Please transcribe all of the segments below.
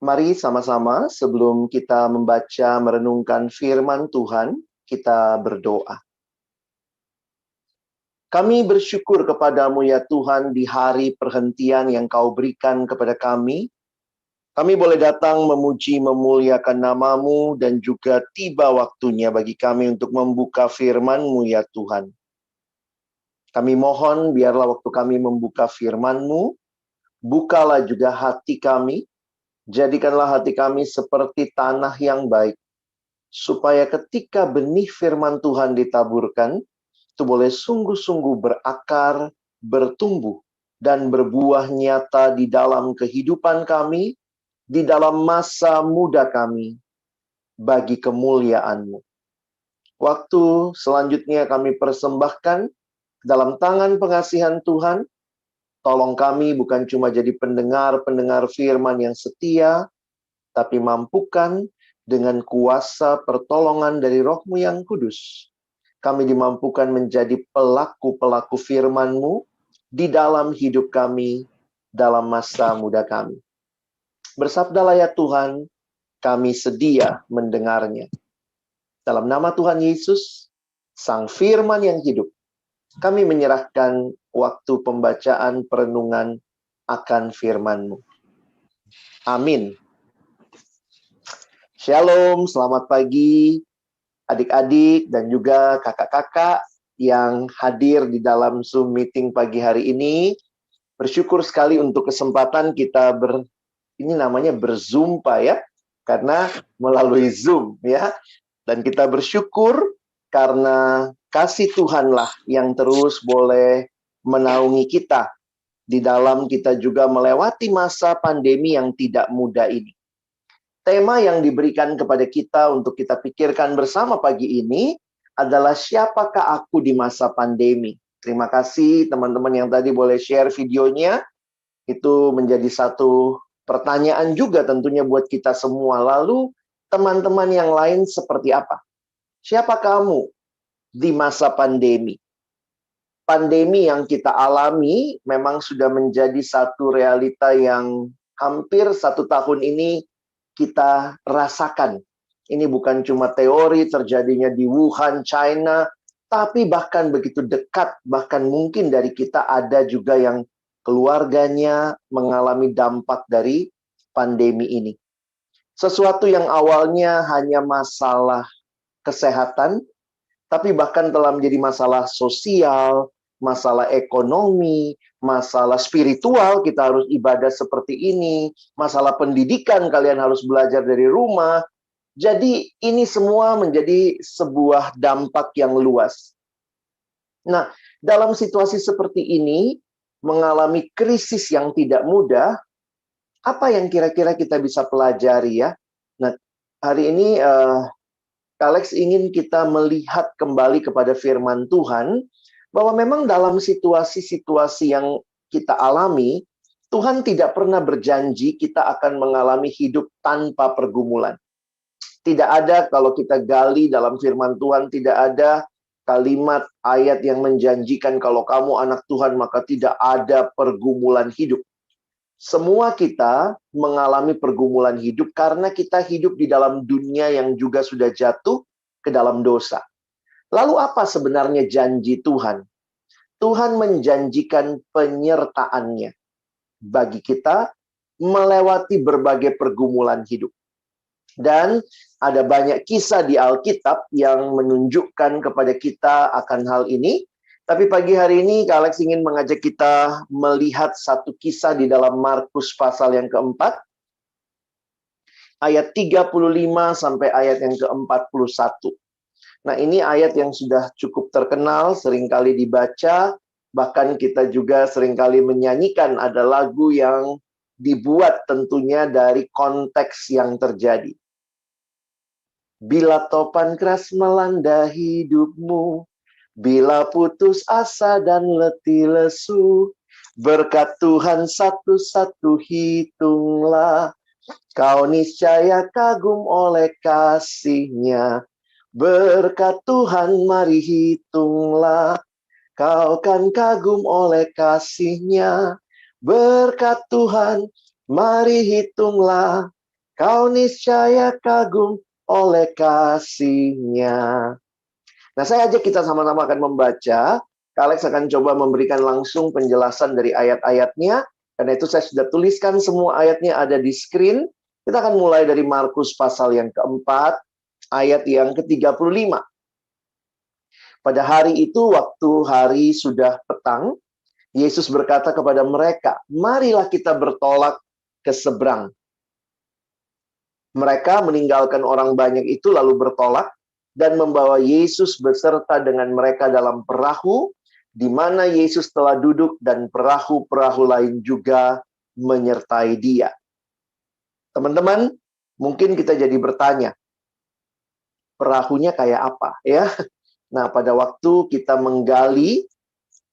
Mari sama-sama sebelum kita membaca merenungkan firman Tuhan, kita berdoa. Kami bersyukur kepadamu ya Tuhan di hari perhentian yang kau berikan kepada kami. Kami boleh datang memuji memuliakan namamu dan juga tiba waktunya bagi kami untuk membuka firman-Mu ya Tuhan. Kami mohon biarlah waktu kami membuka firman-Mu, bukalah juga hati kami. Jadikanlah hati kami seperti tanah yang baik, supaya ketika benih firman Tuhan ditaburkan, itu boleh sungguh-sungguh berakar, bertumbuh, dan berbuah nyata di dalam kehidupan kami, di dalam masa muda kami, bagi kemuliaan-Mu. Waktu selanjutnya kami persembahkan dalam tangan pengasihan Tuhan. Tolong kami bukan cuma jadi pendengar-pendengar firman yang setia, tapi mampukan dengan kuasa pertolongan dari Roh-Mu yang kudus. Kami dimampukan menjadi pelaku-pelaku firman-Mu di dalam hidup kami, dalam masa muda kami. Bersabdalah ya Tuhan, kami sedia mendengarnya. Dalam nama Tuhan Yesus, Sang Firman yang hidup, kami menyerahkan waktu pembacaan perenungan akan firman-Mu. Amin. Shalom, selamat pagi adik-adik dan juga kakak-kakak yang hadir di dalam Zoom meeting pagi hari ini. Bersyukur sekali untuk kesempatan kita ini namanya berzumpa ya, karena melalui Zoom ya. Dan kita bersyukur karena kasih Tuhanlah yang terus boleh menaungi kita di dalam kita juga melewati masa pandemi yang tidak mudah ini. Tema yang diberikan kepada kita untuk kita pikirkan bersama pagi ini adalah siapakah aku di masa pandemi. Terima kasih teman-teman yang tadi boleh share videonya. Itu menjadi satu pertanyaan juga tentunya buat kita semua. Lalu teman-teman yang lain seperti apa? Siapa kamu di masa pandemi? Pandemi yang kita alami memang sudah menjadi satu realita yang hampir 1 tahun ini kita rasakan. Ini bukan cuma teori terjadinya di Wuhan, China, tapi bahkan begitu dekat, bahkan mungkin dari kita ada juga yang keluarganya mengalami dampak dari pandemi ini. Sesuatu yang awalnya hanya masalah kesehatan, tapi bahkan telah menjadi masalah sosial, masalah ekonomi, masalah spiritual, kita harus ibadah seperti ini, masalah pendidikan, kalian harus belajar dari rumah. Jadi ini semua menjadi sebuah dampak yang luas. Nah, dalam situasi seperti ini, mengalami krisis yang tidak mudah, apa yang kira-kira kita bisa pelajari ya? Nah, hari ini Alex ingin kita melihat kembali kepada firman Tuhan, bahwa memang dalam situasi-situasi yang kita alami, Tuhan tidak pernah berjanji kita akan mengalami hidup tanpa pergumulan. Tidak ada, kalau kita gali dalam firman Tuhan, tidak ada kalimat ayat yang menjanjikan kalau kamu anak Tuhan maka tidak ada pergumulan hidup. Semua kita mengalami pergumulan hidup karena kita hidup di dalam dunia yang juga sudah jatuh ke dalam dosa. Lalu apa sebenarnya janji Tuhan? Tuhan menjanjikan penyertaannya bagi kita melewati berbagai pergumulan hidup. Dan ada banyak kisah di Alkitab yang menunjukkan kepada kita akan hal ini. Tapi pagi hari ini Alex ingin mengajak kita melihat satu kisah di dalam Markus pasal yang keempat, ayat 35 sampai ayat yang ke-41. Nah, ini ayat yang sudah cukup terkenal, seringkali dibaca, bahkan kita juga seringkali menyanyikan. Ada lagu yang dibuat tentunya dari konteks yang terjadi. Bila topan keras melanda hidupmu, bila putus asa dan letih lesu, berkat Tuhan satu-satu hitunglah, kau niscaya kagum oleh kasih-Nya. Berkat Tuhan mari hitunglah, kau kan kagum oleh kasih-Nya. Berkat Tuhan mari hitunglah, Kau niscaya kagum oleh kasih-Nya. Nah, saya ajak kita sama-sama akan membaca. Alex akan coba memberikan langsung penjelasan dari ayat-ayatnya. Karena itu saya sudah tuliskan semua ayatnya ada di screen. Kita akan mulai dari Markus pasal yang keempat, ayat yang ke-35. Pada hari itu, waktu hari sudah petang, Yesus berkata kepada mereka, marilah kita bertolak ke seberang. Mereka meninggalkan orang banyak itu lalu bertolak dan membawa Yesus beserta dengan mereka dalam perahu, di mana Yesus telah duduk dan perahu-perahu lain juga menyertai dia. Teman-teman, mungkin kita jadi bertanya, perahunya kayak apa ya? Nah, pada waktu kita menggali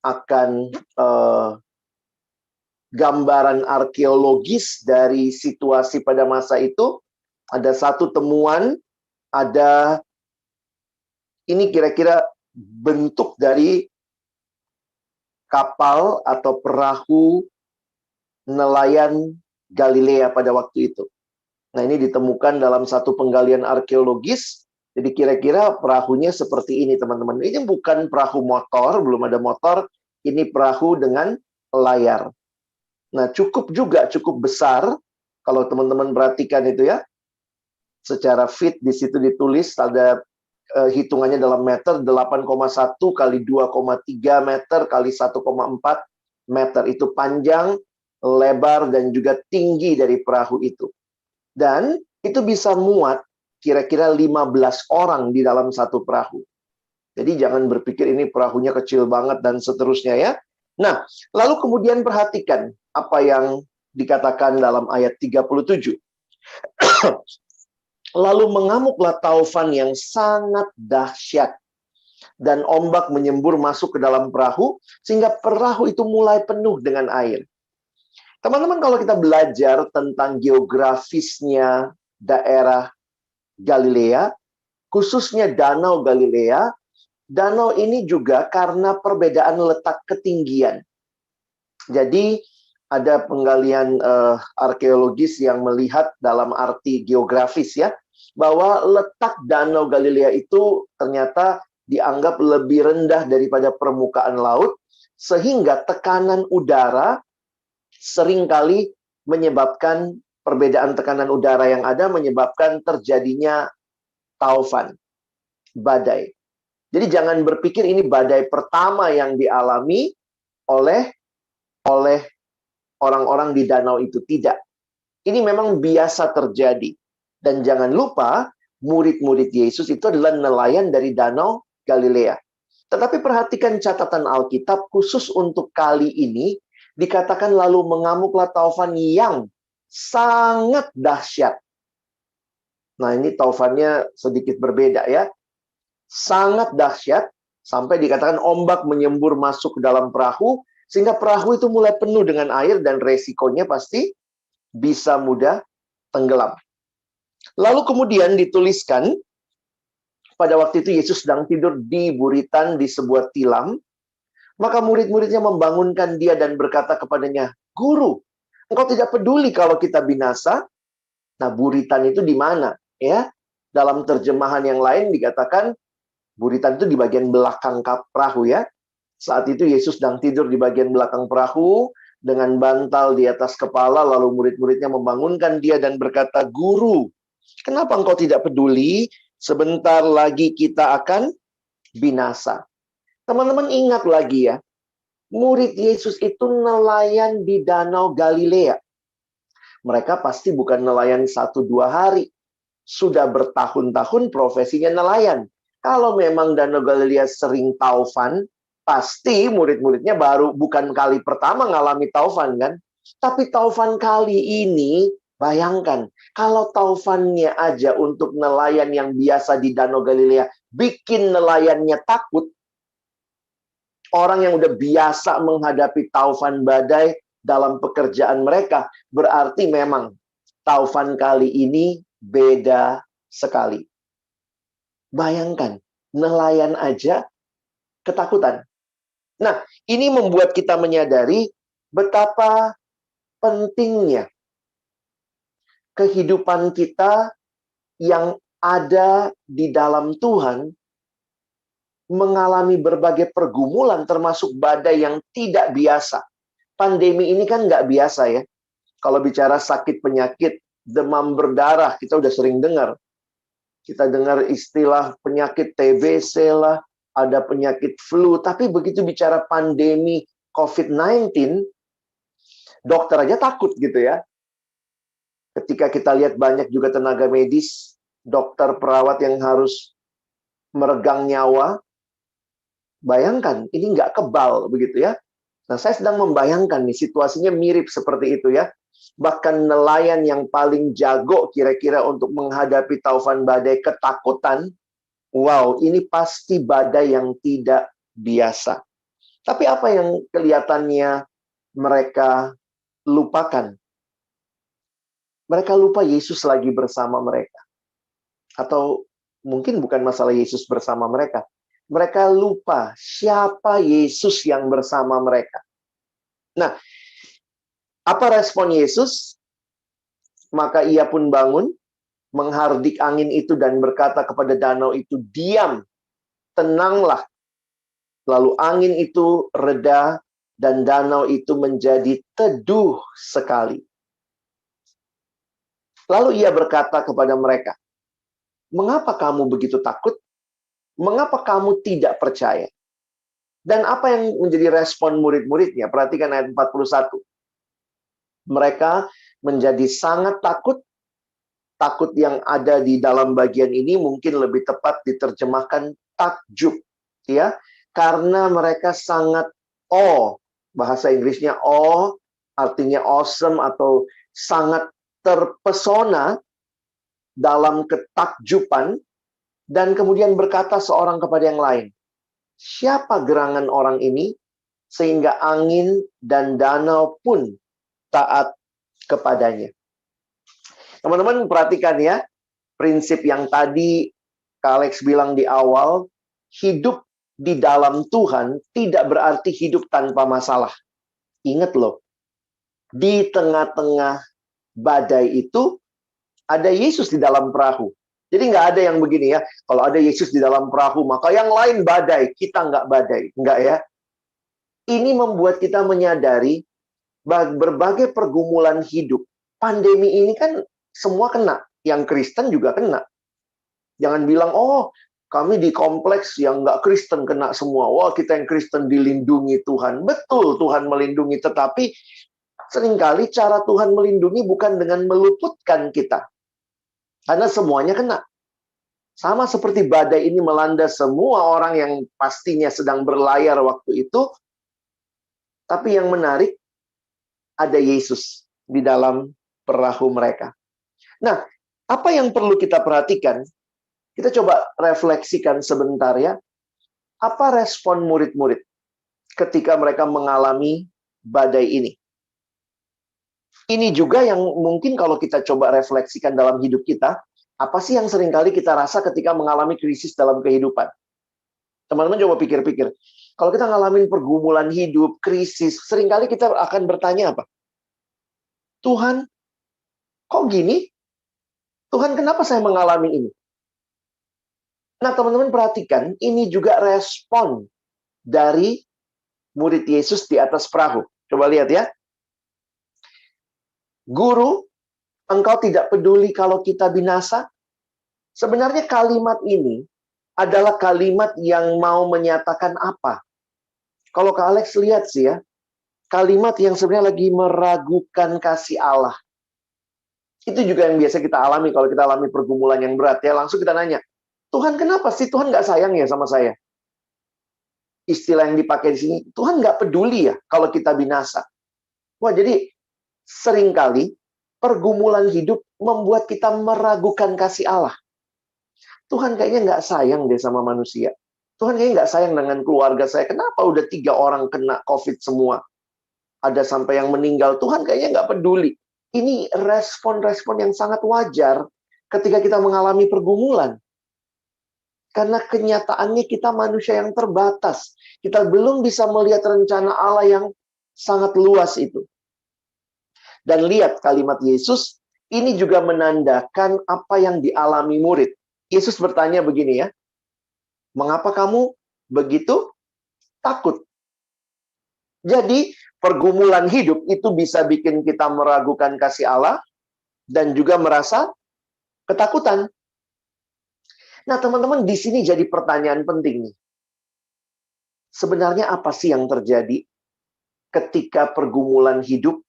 akan gambaran arkeologis dari situasi pada masa itu, ada satu temuan, ada ini kira-kira bentuk dari kapal atau perahu nelayan Galilea pada waktu itu. Nah, ini ditemukan dalam satu penggalian arkeologis. Jadi kira-kira perahunya seperti ini, teman-teman. Ini bukan perahu motor, belum ada motor. Ini perahu dengan layar. Nah, cukup besar. Kalau teman-teman perhatikan itu ya. Secara feet di situ ditulis ada hitungannya dalam meter, 8,1 kali 2,3 meter kali 1,4 meter. Itu panjang, lebar, dan juga tinggi dari perahu itu. Dan itu bisa muat kira-kira 15 orang di dalam satu perahu. Jadi jangan berpikir ini perahunya kecil banget dan seterusnya ya. Nah, lalu kemudian perhatikan apa yang dikatakan dalam ayat 37. Lalu mengamuklah taufan yang sangat dahsyat, dan ombak menyembur masuk ke dalam perahu, sehingga perahu itu mulai penuh dengan air. Teman-teman, kalau kita belajar tentang geografisnya daerah Galilea, khususnya Danau Galilea, danau ini juga karena perbedaan letak ketinggian. Jadi, ada penggalian arkeologis yang melihat dalam arti geografis ya, bahwa letak Danau Galilea itu ternyata dianggap lebih rendah daripada permukaan laut, sehingga tekanan udara seringkali menyebabkan perbedaan tekanan udara yang ada menyebabkan terjadinya taufan, badai. Jadi jangan berpikir ini badai pertama yang dialami oleh orang-orang di danau itu. Tidak. Ini memang biasa terjadi. Dan jangan lupa, murid-murid Yesus itu adalah nelayan dari Danau Galilea. Tetapi perhatikan catatan Alkitab, khusus untuk kali ini, dikatakan lalu mengamuklah taufan yang sangat dahsyat. Nah, ini taufannya sedikit berbeda ya. Sangat dahsyat, sampai dikatakan ombak menyembur masuk ke dalam perahu, sehingga perahu itu mulai penuh dengan air dan resikonya pasti bisa mudah tenggelam. Lalu kemudian dituliskan, pada waktu itu Yesus sedang tidur di buritan di sebuah tilam. Maka murid-muridnya membangunkan dia dan berkata kepadanya, "Guru, engkau tidak peduli kalau kita binasa?" Nah, buritan itu di mana? Ya, dalam terjemahan yang lain dikatakan buritan itu di bagian belakang perahu ya. Saat itu Yesus sedang tidur di bagian belakang perahu dengan bantal di atas kepala, lalu murid-muridnya membangunkan dia dan berkata, "Guru, kenapa engkau tidak peduli? Sebentar lagi kita akan binasa." Teman-teman ingat lagi ya, murid Yesus itu nelayan di Danau Galilea. Mereka pasti bukan nelayan 1-2 hari. Sudah bertahun-tahun profesinya nelayan. Kalau memang Danau Galilea sering taufan, pasti murid-muridnya baru bukan kali pertama ngalami taufan kan. Tapi taufan kali ini, bayangkan, kalau taufannya aja untuk nelayan yang biasa di Danau Galilea, bikin nelayannya takut. Orang yang udah biasa menghadapi taufan badai dalam pekerjaan mereka, berarti memang taufan kali ini beda sekali. Bayangkan, nelayan aja ketakutan. Nah, ini membuat kita menyadari betapa pentingnya kehidupan kita yang ada di dalam Tuhan mengalami berbagai pergumulan, termasuk badai yang tidak biasa. Pandemi ini kan nggak biasa ya. Kalau bicara sakit penyakit, demam berdarah, kita udah sering dengar. Kita dengar istilah penyakit TBC lah, ada penyakit flu. Tapi begitu bicara pandemi COVID-19, dokter aja takut gitu ya. Ketika kita lihat banyak juga tenaga medis, dokter, perawat yang harus meregang nyawa. Bayangkan, ini nggak kebal begitu ya. Nah, saya sedang membayangkan nih, situasinya mirip seperti itu ya. Bahkan nelayan yang paling jago kira-kira untuk menghadapi taufan badai ketakutan. Wow, ini pasti badai yang tidak biasa. Tapi apa yang kelihatannya mereka lupakan? Mereka lupa Yesus lagi bersama mereka. Atau mungkin bukan masalah Yesus bersama mereka. Mereka lupa siapa Yesus yang bersama mereka. Nah, apa respon Yesus? Maka ia pun bangun, menghardik angin itu dan berkata kepada danau itu, "Diam, tenanglah." Lalu angin itu reda dan danau itu menjadi teduh sekali. Lalu ia berkata kepada mereka, "Mengapa kamu begitu takut? Mengapa kamu tidak percaya?" Dan apa yang menjadi respon murid-muridnya? Perhatikan ayat 41. Mereka menjadi sangat takut. Takut yang ada di dalam bagian ini mungkin lebih tepat diterjemahkan takjub. Ya, karena mereka sangat bahasa Inggrisnya artinya awesome atau sangat terpesona dalam ketakjuban, dan kemudian berkata seorang kepada yang lain, "Siapa gerangan orang ini sehingga angin dan danau pun taat kepadanya?" Teman-teman perhatikan ya, prinsip yang tadi Kak Alex bilang di awal, hidup di dalam Tuhan tidak berarti hidup tanpa masalah. Ingat loh, di tengah-tengah badai itu ada Yesus di dalam perahu. Jadi nggak ada yang begini ya, kalau ada Yesus di dalam perahu, maka yang lain badai, kita nggak badai. Nggak ya. Ini membuat kita menyadari berbagai pergumulan hidup. Pandemi ini kan semua kena, yang Kristen juga kena. Jangan bilang, kami di kompleks yang nggak Kristen kena semua. Wah, kita yang Kristen dilindungi Tuhan. Betul, Tuhan melindungi. Tetapi seringkali cara Tuhan melindungi bukan dengan meluputkan kita. Karena semuanya kena. Sama seperti badai ini melanda semua orang yang pastinya sedang berlayar waktu itu. Tapi yang menarik, ada Yesus di dalam perahu mereka. Nah, apa yang perlu kita perhatikan? Kita coba refleksikan sebentar ya. Apa respon murid-murid ketika mereka mengalami badai ini? Ini juga yang mungkin kalau kita coba refleksikan dalam hidup kita, apa sih yang seringkali kita rasa ketika mengalami krisis dalam kehidupan? Teman-teman coba pikir-pikir. Kalau kita ngalamin pergumulan hidup, krisis, seringkali kita akan bertanya apa? Tuhan, kok gini? Tuhan, kenapa saya mengalami ini? Nah, teman-teman perhatikan, ini juga respon dari murid Yesus di atas perahu. Coba lihat ya. "Guru, engkau tidak peduli kalau kita binasa?" Sebenarnya kalimat ini adalah kalimat yang mau menyatakan apa? Kalau Kak Alex lihat sih ya, kalimat yang sebenarnya lagi meragukan kasih Allah. Itu juga yang biasa kita alami kalau kita alami pergumulan yang berat ya. Langsung kita nanya, "Tuhan, kenapa sih? Tuhan nggak sayang ya sama saya?" Istilah yang dipakai di sini, Tuhan nggak peduli ya kalau kita binasa. Wah, jadi seringkali pergumulan hidup membuat kita meragukan kasih Allah. Tuhan kayaknya nggak sayang deh sama manusia. Tuhan kayaknya nggak sayang dengan keluarga saya. Kenapa udah 3 orang kena COVID semua? Ada sampai yang meninggal. Tuhan kayaknya nggak peduli. Ini respon-respon yang sangat wajar ketika kita mengalami pergumulan. Karena kenyataannya kita manusia yang terbatas. Kita belum bisa melihat rencana Allah yang sangat luas itu. Dan lihat kalimat Yesus, Ini juga menandakan apa yang dialami murid. Yesus bertanya begini ya, mengapa kamu begitu takut? Jadi, pergumulan hidup itu bisa bikin kita meragukan kasih Allah dan juga merasa ketakutan. Nah, teman-teman, di sini jadi pertanyaan penting nih. Sebenarnya apa sih yang terjadi ketika pergumulan hidup,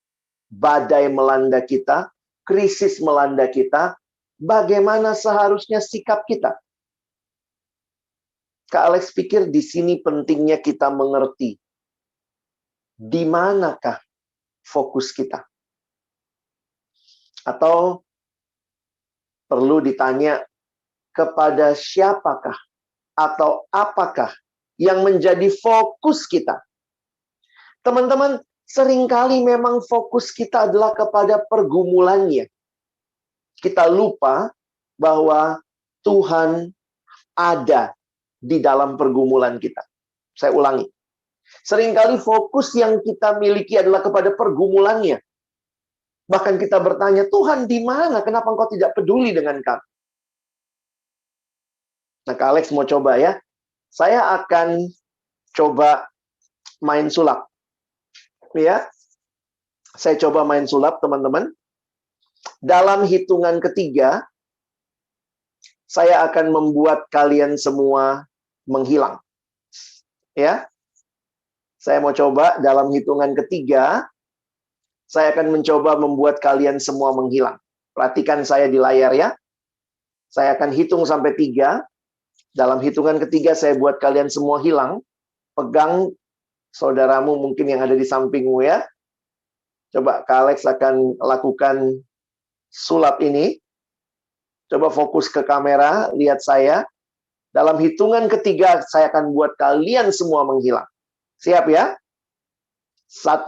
badai melanda kita, krisis melanda kita, bagaimana seharusnya sikap kita? Kak Alex pikir di sini pentingnya kita mengerti di manakah fokus kita. Atau perlu ditanya kepada siapakah atau apakah yang menjadi fokus kita. Teman-teman, seringkali memang fokus kita adalah kepada pergumulannya. Kita lupa bahwa Tuhan ada di dalam pergumulan kita. Saya ulangi. Seringkali fokus yang kita miliki adalah kepada pergumulannya. Bahkan kita bertanya, Tuhan di mana? Kenapa Engkau tidak peduli dengan kami? Nah, Kak Alex mau coba ya. Saya akan coba main sulap. Ya. Saya coba main sulap, teman-teman. Dalam hitungan ketiga, saya akan membuat kalian semua menghilang. Ya. Saya mau coba dalam hitungan ketiga, saya akan mencoba membuat kalian semua menghilang. Perhatikan saya di layar ya. Saya akan hitung sampai 3. Dalam hitungan ketiga saya buat kalian semua hilang. Pegang saudaramu mungkin yang ada di sampingmu ya. Coba Kak Alex akan lakukan sulap ini. Coba fokus ke kamera, lihat saya. Dalam hitungan ketiga saya akan buat kalian semua menghilang. Siap ya? 1,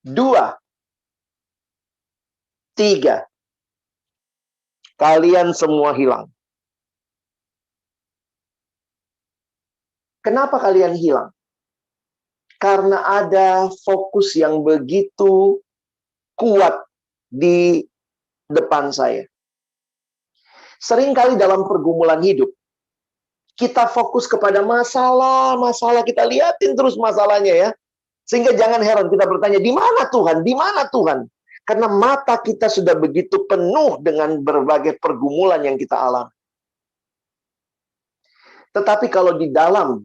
2, 3. Kalian semua hilang. Kenapa kalian hilang? Karena ada fokus yang begitu kuat di depan saya. Seringkali dalam pergumulan hidup, kita fokus kepada masalah, kita liatin terus masalahnya ya. Sehingga jangan heran kita bertanya, di mana Tuhan? Di mana Tuhan? Karena mata kita sudah begitu penuh dengan berbagai pergumulan yang kita alami. Tetapi kalau di dalam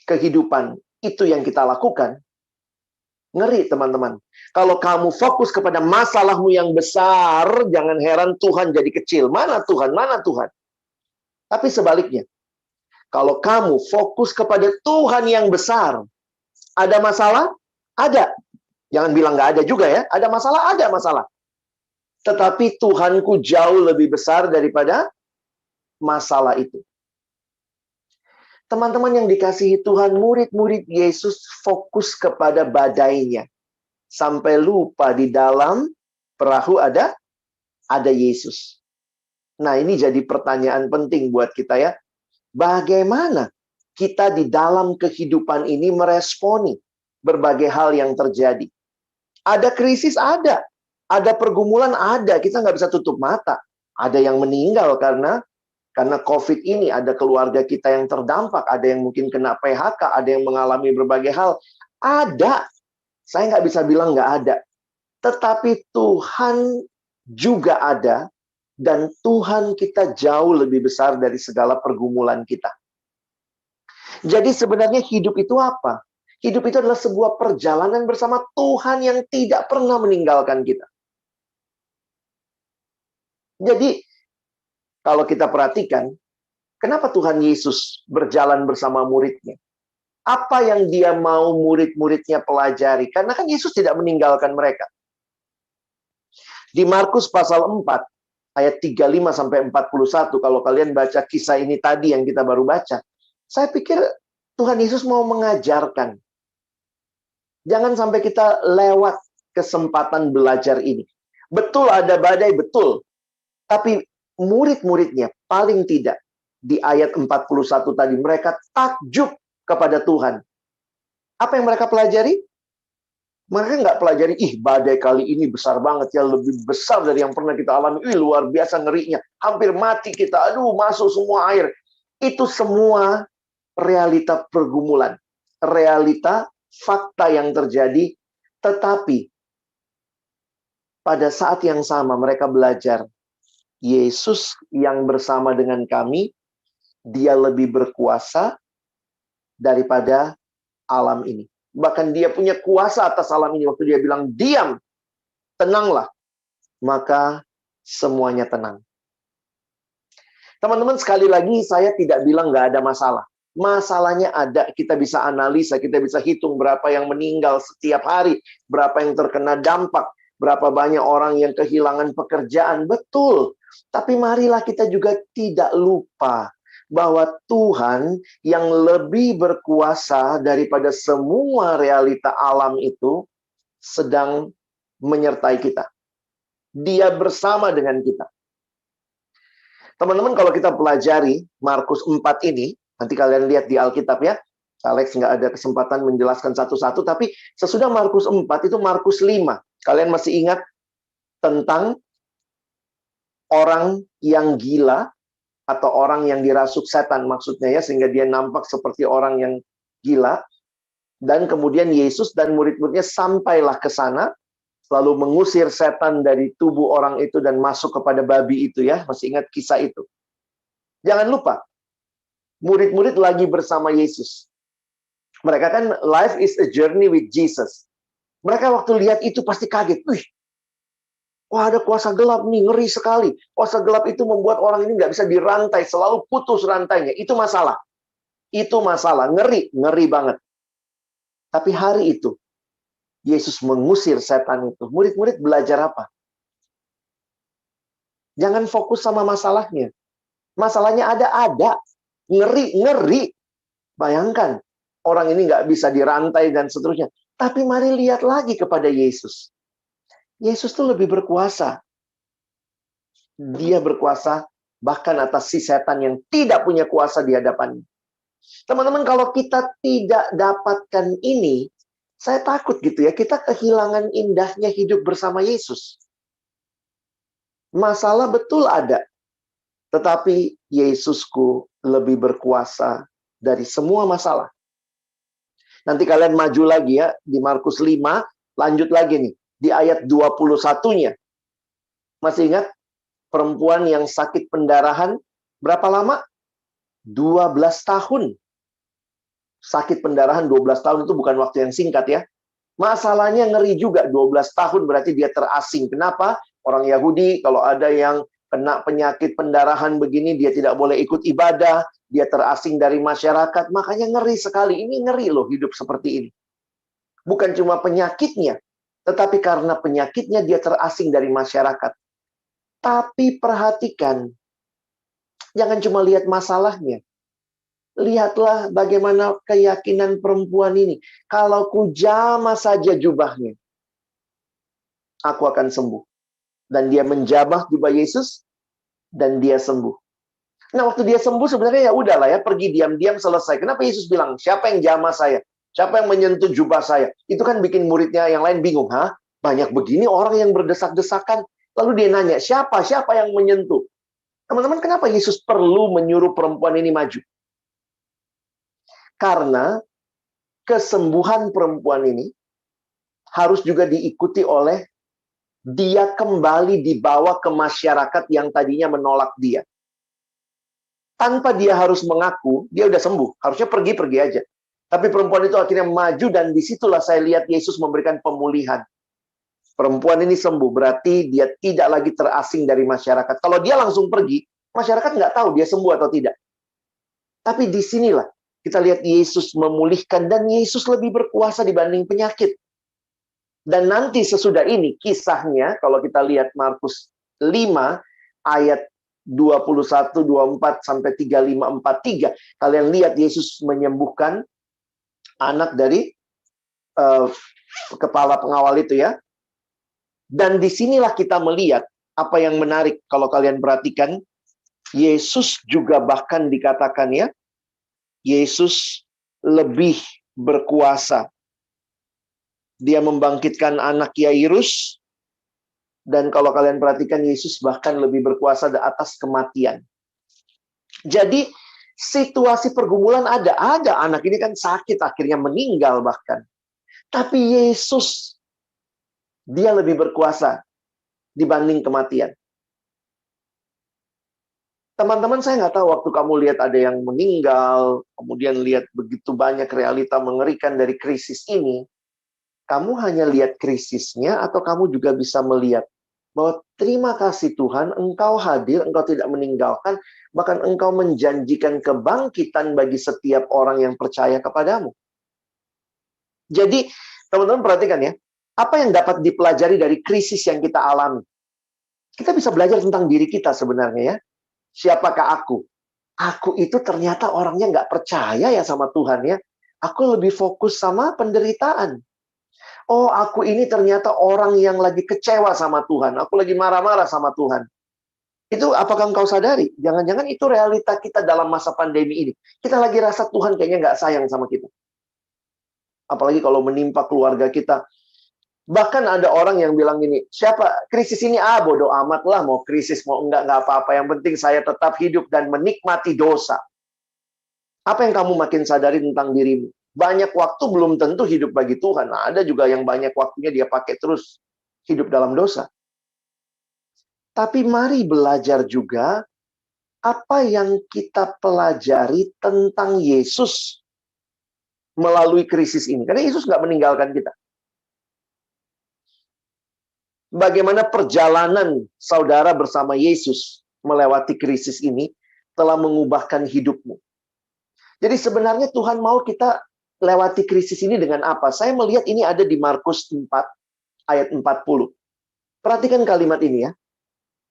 kehidupan itu yang kita lakukan, ngeri teman-teman. Kalau kamu fokus kepada masalahmu yang besar, jangan heran Tuhan jadi kecil. Mana Tuhan? Mana Tuhan? Tapi sebaliknya, kalau kamu fokus kepada Tuhan yang besar, ada masalah? Ada. Jangan bilang nggak ada juga ya. Ada masalah? Ada masalah. Tetapi Tuhanku jauh lebih besar daripada masalah itu. Teman-teman yang dikasihi Tuhan, murid-murid Yesus fokus kepada badainya. Sampai lupa di dalam perahu ada Yesus. Nah, ini jadi pertanyaan penting buat kita ya. Bagaimana kita di dalam kehidupan ini meresponi berbagai hal yang terjadi? Ada krisis? Ada. Ada pergumulan? Ada. Kita nggak bisa tutup mata. Ada yang meninggal karena COVID ini, ada keluarga kita yang terdampak, ada yang mungkin kena PHK, ada yang mengalami berbagai hal. Ada. Saya nggak bisa bilang nggak ada. Tetapi Tuhan juga ada, dan Tuhan kita jauh lebih besar dari segala pergumulan kita. Jadi sebenarnya hidup itu apa? Hidup itu adalah sebuah perjalanan bersama Tuhan yang tidak pernah meninggalkan kita. Jadi, kalau kita perhatikan, kenapa Tuhan Yesus berjalan bersama muridnya? Apa yang dia mau murid-muridnya pelajari? Karena kan Yesus tidak meninggalkan mereka. Di Markus pasal 4, ayat 35-41, kalau kalian baca kisah ini tadi yang kita baru baca, saya pikir Tuhan Yesus mau mengajarkan. Jangan sampai kita lewat kesempatan belajar ini. Betul ada badai, betul. Tapi murid-muridnya paling tidak di ayat 41 tadi mereka takjub kepada Tuhan. Apa yang mereka pelajari? Mereka nggak pelajari, badai kali ini besar banget ya, lebih besar dari yang pernah kita alami. Luar biasa ngerinya. Hampir mati kita. Aduh, masuk semua air. Itu semua realita pergumulan. Realita fakta yang terjadi. Tetapi pada saat yang sama mereka belajar, Yesus yang bersama dengan kami, dia lebih berkuasa daripada alam ini. Bahkan dia punya kuasa atas alam ini. Waktu dia bilang, diam, tenanglah. Maka semuanya tenang. Teman-teman, sekali lagi saya tidak bilang nggak ada masalah. Masalahnya ada, kita bisa analisa, kita bisa hitung berapa yang meninggal setiap hari, berapa yang terkena dampak, berapa banyak orang yang kehilangan pekerjaan. Betul. Tapi marilah kita juga tidak lupa bahwa Tuhan yang lebih berkuasa daripada semua realita alam itu sedang menyertai kita. Dia bersama dengan kita. Teman-teman, kalau kita pelajari Markus 4 ini, nanti kalian lihat di Alkitab ya. Alex nggak ada kesempatan menjelaskan satu-satu, tapi sesudah Markus 4 itu Markus 5. Kalian masih ingat tentang orang yang gila atau orang yang dirasuk setan maksudnya ya, sehingga dia nampak seperti orang yang gila. Dan kemudian Yesus dan murid-muridnya sampailah ke sana, lalu mengusir setan dari tubuh orang itu dan masuk kepada babi itu ya. Masih ingat kisah itu? Jangan lupa, murid-murid lagi bersama Yesus. Mereka kan life is a journey with Jesus. Mereka waktu lihat itu pasti kaget. Wah, ada kuasa gelap nih, ngeri sekali. Kuasa gelap itu membuat orang ini nggak bisa dirantai, selalu putus rantainya. Itu masalah. Itu masalah, ngeri banget. Tapi hari itu, Yesus mengusir setan itu. Murid-murid belajar apa? Jangan fokus sama masalahnya. Masalahnya ada. Ngeri. Bayangkan, orang ini nggak bisa dirantai dan seterusnya. Tapi mari lihat lagi kepada Yesus. Yesus tuh lebih berkuasa. Dia berkuasa bahkan atas si setan yang tidak punya kuasa di hadapannya. Teman-teman, kalau kita tidak dapatkan ini, saya takut gitu ya, kita kehilangan indahnya hidup bersama Yesus. Masalah betul ada, tetapi Yesusku lebih berkuasa dari semua masalah. Nanti kalian maju lagi ya, di Markus 5, lanjut lagi nih, di ayat 21-nya. Masih ingat? Perempuan yang sakit pendarahan, berapa lama? 12 tahun. Sakit pendarahan 12 tahun itu bukan waktu yang singkat ya. Masalahnya ngeri juga, 12 tahun berarti dia terasing. Kenapa? Orang Yahudi kalau ada yang kena penyakit pendarahan begini, dia tidak boleh ikut ibadah, dia terasing dari masyarakat, makanya ngeri sekali. Ini ngeri loh hidup seperti ini. Bukan cuma penyakitnya, tetapi karena penyakitnya dia terasing dari masyarakat. Tapi perhatikan, jangan cuma lihat masalahnya. Lihatlah bagaimana keyakinan perempuan ini. Kalau kujama saja jubahnya, aku akan sembuh. Dan dia menjamah jubah Yesus, dan dia sembuh. Nah, waktu dia sembuh sebenarnya ya udahlah ya, pergi diam-diam selesai. Kenapa Yesus bilang, siapa yang jamah saya? Siapa yang menyentuh jubah saya? Itu kan bikin muridnya yang lain bingung. Banyak begini orang yang berdesak-desakan. Lalu dia nanya, siapa yang menyentuh? Teman-teman, kenapa Yesus perlu menyuruh perempuan ini maju? Karena kesembuhan perempuan ini harus juga diikuti oleh dia kembali dibawa ke masyarakat yang tadinya menolak dia. Tanpa dia harus mengaku, dia udah sembuh. Harusnya pergi aja. Tapi perempuan itu akhirnya maju dan disitulah saya lihat Yesus memberikan pemulihan. Perempuan ini sembuh, berarti dia tidak lagi terasing dari masyarakat. Kalau dia langsung pergi, masyarakat nggak tahu dia sembuh atau tidak. Tapi disinilah kita lihat Yesus memulihkan, dan Yesus lebih berkuasa dibanding penyakit. Dan nanti sesudah ini, kisahnya, kalau kita lihat Markus 5, ayat 21, 24, sampai 35, 43. Kalian lihat Yesus menyembuhkan anak dari kepala pengawal itu ya. Dan disinilah kita melihat apa yang menarik kalau kalian perhatikan. Yesus juga bahkan dikatakan ya, Yesus lebih berkuasa Dia membangkitkan anak Yairus. Dan kalau kalian perhatikan, Yesus bahkan lebih berkuasa di atas kematian. Jadi, situasi pergumulan ada. Ada anak ini kan sakit, akhirnya meninggal bahkan. Tapi Yesus, dia lebih berkuasa dibanding kematian. Teman-teman, saya nggak tahu waktu kamu lihat ada yang meninggal, kemudian lihat begitu banyak realita mengerikan dari krisis ini, kamu hanya lihat krisisnya atau kamu juga bisa melihat bahwa terima kasih Tuhan, Engkau hadir, Engkau tidak meninggalkan, bahkan Engkau menjanjikan kebangkitan bagi setiap orang yang percaya kepadamu. Jadi, teman-teman perhatikan ya, apa yang dapat dipelajari dari krisis yang kita alami? Kita bisa belajar tentang diri kita sebenarnya ya. Siapakah aku? Aku itu ternyata orangnya nggak percaya ya sama Tuhan ya. Aku lebih fokus sama penderitaan. Oh, aku ini ternyata orang yang lagi kecewa sama Tuhan. Aku lagi marah-marah sama Tuhan. Itu apakah engkau sadari? Jangan-jangan itu realita kita dalam masa pandemi ini. Kita lagi rasa Tuhan kayaknya nggak sayang sama kita. Apalagi kalau menimpa keluarga kita. Bahkan ada orang yang bilang gini, siapa krisis ini? Bodoh amat lah. Mau krisis, mau nggak apa-apa. Yang penting saya tetap hidup dan menikmati dosa. Apa yang kamu makin sadari tentang dirimu? Banyak waktu belum tentu hidup bagi Tuhan. Nah, ada juga yang banyak waktunya dia pakai terus hidup dalam dosa. Tapi mari belajar juga apa yang kita pelajari tentang Yesus melalui krisis ini. Karena Yesus nggak meninggalkan kita. Bagaimana perjalanan saudara bersama Yesus melewati krisis ini telah mengubahkan hidupmu. Jadi sebenarnya Tuhan mau kita lewati krisis ini dengan apa? Saya melihat ini ada di Markus 4 ayat 40. Perhatikan kalimat ini ya.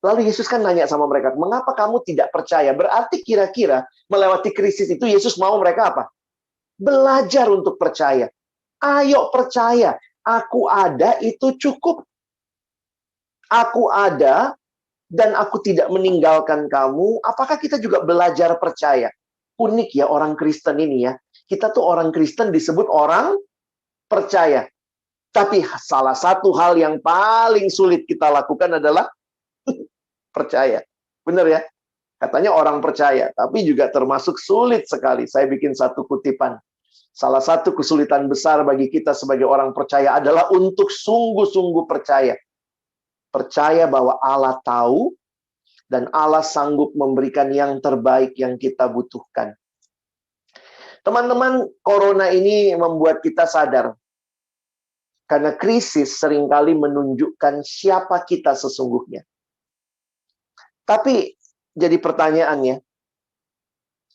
Lalu Yesus kan nanya sama mereka, mengapa kamu tidak percaya? Berarti kira-kira melewati krisis itu Yesus mau mereka apa? Belajar untuk percaya. Ayo percaya, aku ada itu cukup. Aku ada dan aku tidak meninggalkan kamu. Apakah kita juga belajar percaya? Unik ya orang Kristen ini ya. Kita tuh orang Kristen disebut orang percaya. Tapi salah satu hal yang paling sulit kita lakukan adalah percaya. Benar ya? Katanya orang percaya, tapi juga termasuk sulit sekali. Saya bikin satu kutipan. Salah satu kesulitan besar bagi kita sebagai orang percaya adalah untuk sungguh-sungguh percaya. Percaya bahwa Allah tahu dan Allah sanggup memberikan yang terbaik yang kita butuhkan. Teman-teman, corona ini membuat kita sadar. Karena krisis seringkali menunjukkan siapa kita sesungguhnya. Tapi jadi pertanyaannya,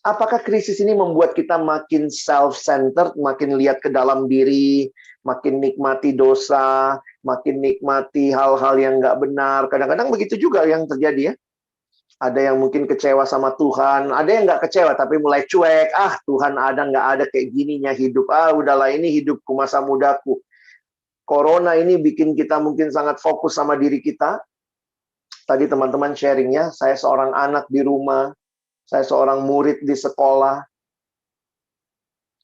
apakah krisis ini membuat kita makin self-centered, makin lihat ke dalam diri, makin nikmati dosa, makin nikmati hal-hal yang nggak benar? Kadang-kadang begitu juga yang terjadi ya. Ada yang mungkin kecewa sama Tuhan, ada yang nggak kecewa tapi mulai cuek. Tuhan ada nggak ada kayak gininya hidup. Udahlah ini hidupku masa mudaku. Corona ini bikin kita mungkin sangat fokus sama diri kita. Tadi teman-teman sharingnya, saya seorang anak di rumah, saya seorang murid di sekolah.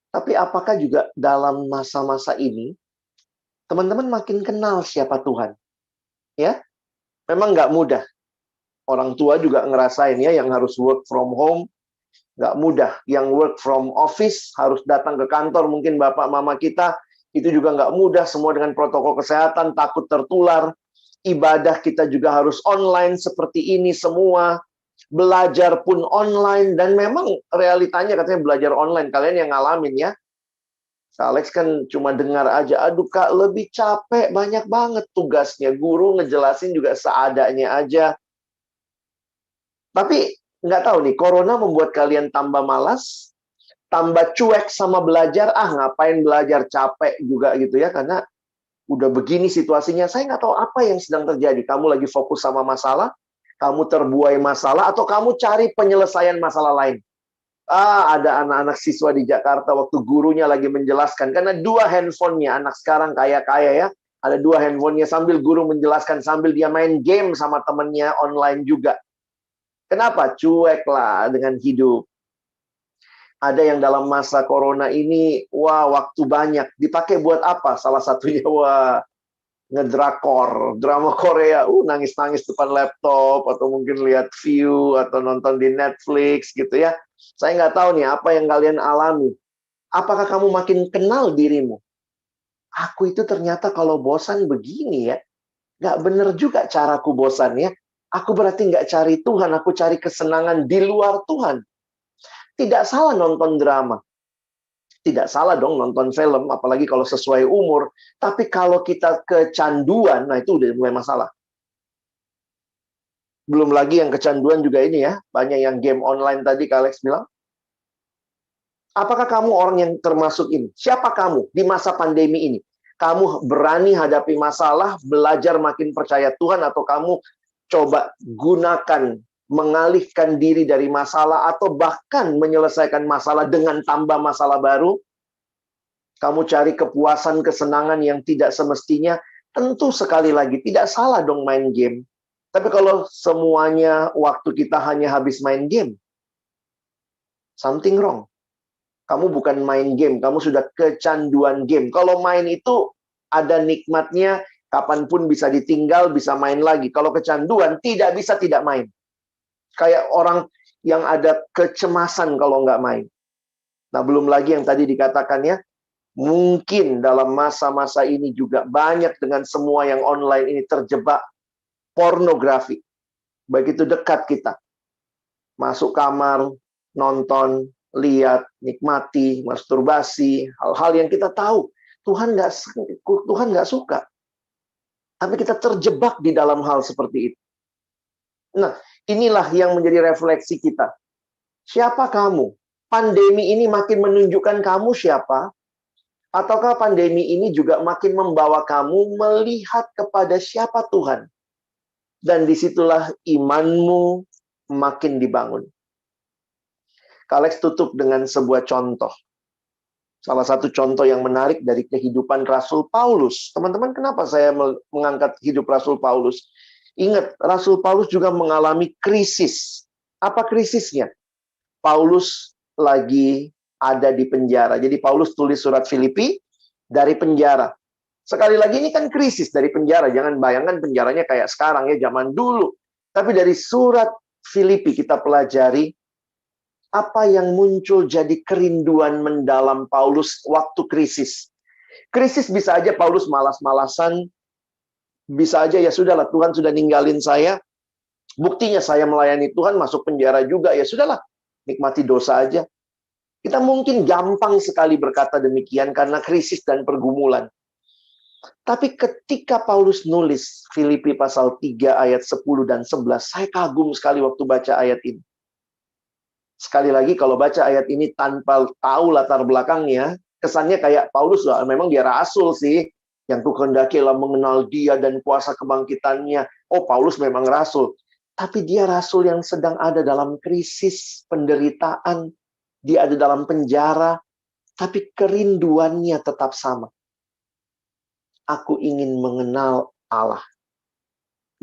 Tapi apakah juga dalam masa-masa ini, teman-teman makin kenal siapa Tuhan? Ya, memang nggak mudah. Orang tua juga ngerasain ya, yang harus work from home, nggak mudah. Yang work from office, harus datang ke kantor, mungkin bapak mama kita, itu juga nggak mudah, semua dengan protokol kesehatan, takut tertular. Ibadah kita juga harus online seperti ini semua. Belajar pun online, dan memang realitanya katanya belajar online. Kalian yang ngalamin ya. Alex kan cuma dengar aja, aduh Kak, lebih capek, banyak banget tugasnya. Guru ngejelasin juga seadanya aja. Tapi nggak tahu nih, corona membuat kalian tambah malas, tambah cuek sama belajar. Ngapain belajar, capek juga gitu ya, karena udah begini situasinya. Saya nggak tahu apa yang sedang terjadi. Kamu lagi fokus sama masalah, kamu terbuai masalah, atau kamu cari penyelesaian masalah lain. Ada anak-anak siswa di Jakarta waktu gurunya lagi menjelaskan, karena 2 handphonenya, anak sekarang kaya-kaya ya, ada 2 handphonenya, sambil guru menjelaskan, sambil dia main game sama temennya online juga. Kenapa? Cuek lah dengan hidup. Ada yang dalam masa corona ini, wah waktu banyak. Dipakai buat apa? Salah satunya, wah ngedrakor, drama Korea, nangis-nangis depan laptop, atau mungkin lihat view, atau nonton di Netflix gitu ya. Saya nggak tahu nih apa yang kalian alami. Apakah kamu makin kenal dirimu? Aku itu ternyata kalau bosan begini ya. Nggak bener juga caraku bosan ya. Aku berarti nggak cari Tuhan, aku cari kesenangan di luar Tuhan. Tidak salah nonton drama. Tidak salah dong nonton film, apalagi kalau sesuai umur. Tapi kalau kita kecanduan, nah itu udah mulai masalah. Belum lagi yang kecanduan juga ini ya. Banyak yang game online tadi, Kak Alex bilang. Apakah kamu orang yang termasuk ini? Siapa kamu di masa pandemi ini? Kamu berani hadapi masalah, belajar makin percaya Tuhan, atau kamu coba gunakan mengalihkan diri dari masalah, atau bahkan menyelesaikan masalah dengan tambah masalah baru? Kamu cari kepuasan, kesenangan yang tidak semestinya. Tentu sekali lagi, tidak salah dong main game. Tapi kalau semuanya waktu kita hanya habis main game, something wrong. Kamu bukan main game, kamu sudah kecanduan game. Kalau main itu ada nikmatnya, kapanpun bisa ditinggal, bisa main lagi. Kalau kecanduan, tidak bisa tidak main. Kayak orang yang ada kecemasan kalau nggak main. Nah, belum lagi yang tadi dikatakan ya, mungkin dalam masa-masa ini juga banyak dengan semua yang online ini terjebak pornografi. Begitu dekat kita. Masuk kamar, nonton, lihat, nikmati, masturbasi, hal-hal yang kita tahu Tuhan nggak suka. Tapi kita terjebak di dalam hal seperti itu. Nah, inilah yang menjadi refleksi kita. Siapa kamu? Pandemi ini makin menunjukkan kamu siapa? Ataukah pandemi ini juga makin membawa kamu melihat kepada siapa Tuhan? Dan disitulah imanmu makin dibangun. Alex tutup dengan sebuah contoh. Salah satu contoh yang menarik dari kehidupan Rasul Paulus. Teman-teman, kenapa saya mengangkat hidup Rasul Paulus? Ingat, Rasul Paulus juga mengalami krisis. Apa krisisnya? Paulus lagi ada di penjara. Jadi Paulus tulis surat Filipi dari penjara. Sekali lagi ini kan krisis dari penjara. Jangan bayangkan penjaranya kayak sekarang ya, zaman dulu. Tapi dari surat Filipi kita pelajari apa yang muncul jadi kerinduan mendalam Paulus waktu krisis. Krisis bisa aja Paulus malas-malasan, bisa aja ya sudahlah Tuhan sudah ninggalin saya, buktinya saya melayani Tuhan masuk penjara juga, ya sudahlah nikmati dosa aja. Kita mungkin gampang sekali berkata demikian karena krisis dan pergumulan. Tapi ketika Paulus nulis Filipi pasal 3 ayat 10 dan 11, saya kagum sekali waktu baca ayat ini. Sekali lagi, kalau baca ayat ini tanpa tahu latar belakangnya, kesannya kayak Paulus lah, memang dia rasul sih, yang Tuhan kehendakilah mengenal dia dan kuasa kebangkitannya. Oh, Paulus memang rasul. Tapi dia rasul yang sedang ada dalam krisis, penderitaan, dia ada dalam penjara, tapi kerinduannya tetap sama. Aku ingin mengenal Allah.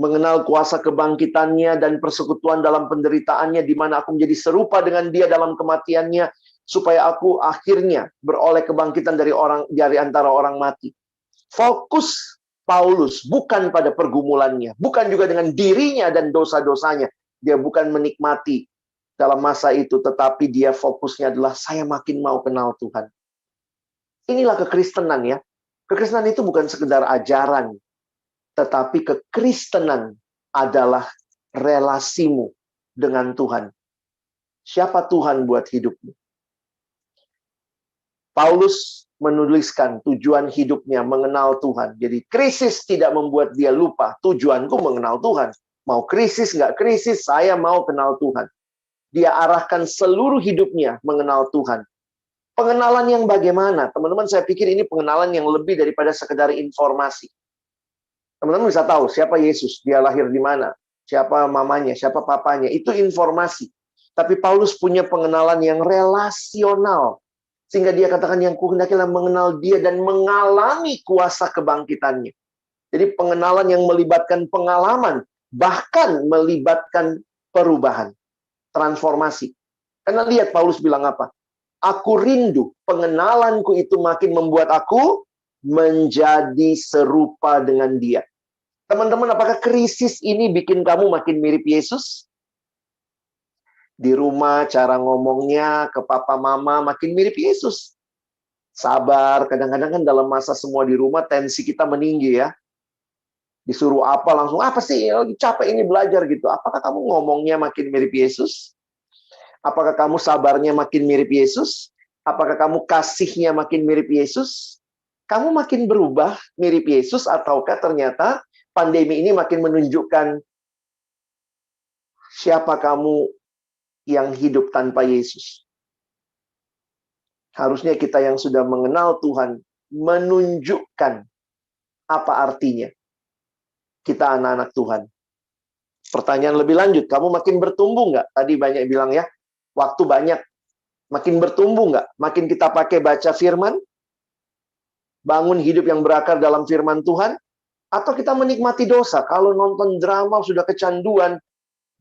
Mengenal kuasa kebangkitannya dan persekutuan dalam penderitaannya, di mana aku menjadi serupa dengan dia dalam kematiannya, supaya aku akhirnya beroleh kebangkitan dari antara orang mati. Fokus Paulus bukan pada pergumulannya, bukan juga dengan dirinya dan dosa-dosanya. Dia bukan menikmati dalam masa itu, tetapi dia fokusnya adalah saya makin mau kenal Tuhan. Inilah kekristenan ya. Kekristenan itu bukan sekedar ajaran, tetapi kekristenan adalah relasimu dengan Tuhan. Siapa Tuhan buat hidupmu? Paulus menuliskan tujuan hidupnya mengenal Tuhan. Jadi krisis tidak membuat dia lupa. Tujuanku mengenal Tuhan. Mau krisis nggak krisis, saya mau kenal Tuhan. Dia arahkan seluruh hidupnya mengenal Tuhan. Pengenalan yang bagaimana? Teman-teman, saya pikir ini pengenalan yang lebih daripada sekedar informasi. Teman-teman bisa tahu siapa Yesus, dia lahir di mana, siapa mamanya, siapa papanya. Itu informasi. Tapi Paulus punya pengenalan yang relasional. Sehingga dia katakan yang kuhendakilah mengenal dia dan mengalami kuasa kebangkitannya. Jadi pengenalan yang melibatkan pengalaman, bahkan melibatkan perubahan, transformasi. Karena lihat Paulus bilang apa? Aku rindu, pengenalanku itu makin membuat aku menjadi serupa dengan Dia. Teman-teman, apakah krisis ini bikin kamu makin mirip Yesus? Di rumah, cara ngomongnya ke papa mama makin mirip Yesus. Sabar, kadang-kadang kan dalam masa semua di rumah, tensi kita meninggi ya. Disuruh apa langsung, apa sih, lagi capek ini belajar gitu. Apakah kamu ngomongnya makin mirip Yesus? Apakah kamu sabarnya makin mirip Yesus? Apakah kamu kasihnya makin mirip Yesus? Kamu makin berubah mirip Yesus, ataukah ternyata pandemi ini makin menunjukkan siapa kamu yang hidup tanpa Yesus? Harusnya kita yang sudah mengenal Tuhan menunjukkan apa artinya kita anak-anak Tuhan. Pertanyaan lebih lanjut, kamu makin bertumbuh nggak? Tadi banyak bilang ya, waktu banyak. Makin bertumbuh nggak? Makin kita pakai baca firman? Bangun hidup yang berakar dalam firman Tuhan? Atau kita menikmati dosa? Kalau nonton drama sudah kecanduan,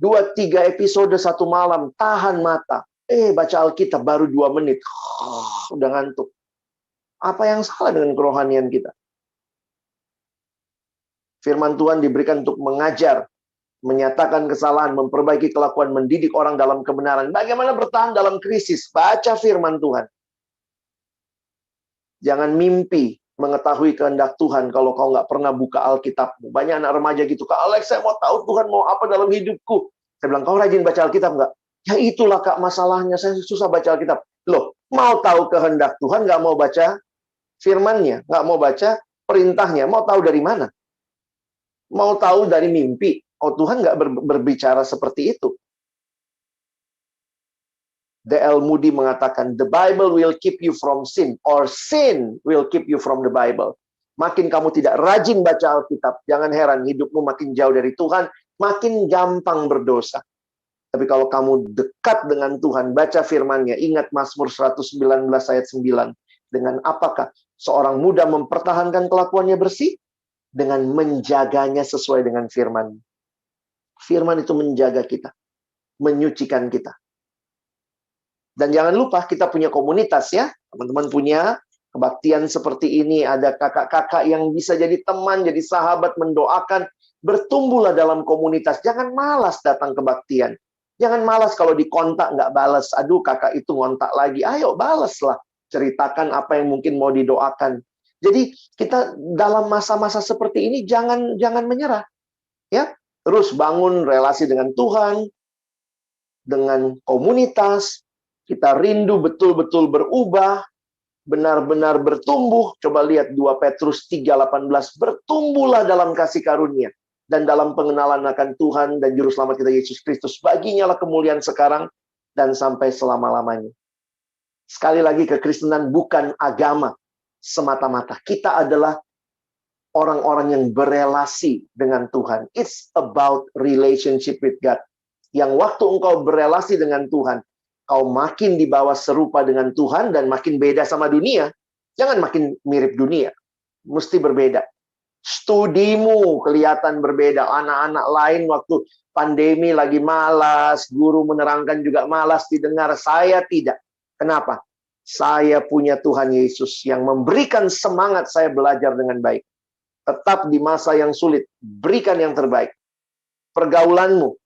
2-3 episode satu malam, tahan mata. Baca Alkitab baru 2 menit. Udah ngantuk. Apa yang salah dengan kerohanian kita? Firman Tuhan diberikan untuk mengajar, menyatakan kesalahan, memperbaiki kelakuan, mendidik orang dalam kebenaran. Bagaimana bertahan dalam krisis? Baca firman Tuhan. Jangan mimpi mengetahui kehendak Tuhan kalau kau nggak pernah buka Alkitabmu. Banyak anak remaja gitu, Kak Alex, saya mau tahu Tuhan mau apa dalam hidupku. Saya bilang, kau rajin baca Alkitab nggak? Ya itulah Kak masalahnya, saya susah baca Alkitab. Loh, mau tahu kehendak Tuhan, nggak mau baca firman-Nya, nggak mau baca perintahnya, mau tahu dari mana? Mau tahu dari mimpi. Oh, Tuhan nggak berbicara seperti itu. D.L. Moody mengatakan, the Bible will keep you from sin, or sin will keep you from the Bible. Makin kamu tidak rajin baca Alkitab, jangan heran hidupmu makin jauh dari Tuhan, makin gampang berdosa. Tapi kalau kamu dekat dengan Tuhan, baca firman-Nya, ingat Mazmur 119 ayat 9. Dengan apakah seorang muda mempertahankan kelakuannya bersih? Dengan menjaganya sesuai dengan firman. Firman itu menjaga kita, menyucikan kita. Dan jangan lupa kita punya komunitas ya. Teman-teman punya kebaktian seperti ini. Ada kakak-kakak yang bisa jadi teman, jadi sahabat, mendoakan. Bertumbuhlah dalam komunitas. Jangan malas datang kebaktian. Jangan malas kalau dikontak nggak balas. Aduh kakak itu ngontak lagi. Ayo balaslah. Ceritakan apa yang mungkin mau didoakan. Jadi kita dalam masa-masa seperti ini jangan menyerah. Ya, terus bangun relasi dengan Tuhan, dengan komunitas. Kita rindu betul-betul berubah, benar-benar bertumbuh. Coba lihat 2 Petrus 3:18, bertumbuhlah dalam kasih karunia dan dalam pengenalan akan Tuhan dan Juru Selamat kita Yesus Kristus. Baginya lah kemuliaan sekarang dan sampai selama-lamanya. Sekali lagi, kekristenan bukan agama semata-mata. Kita adalah orang-orang yang berelasi dengan Tuhan. It's about relationship with God. Yang waktu engkau berelasi dengan Tuhan, kau makin dibawa serupa dengan Tuhan dan makin beda sama dunia. Jangan makin mirip dunia. Mesti berbeda. Studimu kelihatan berbeda. Anak-anak lain waktu pandemi lagi malas, guru menerangkan juga malas didengar. Saya tidak. Kenapa? Saya punya Tuhan Yesus yang memberikan semangat saya belajar dengan baik. Tetap di masa yang sulit, berikan yang terbaik. Pergaulanmu,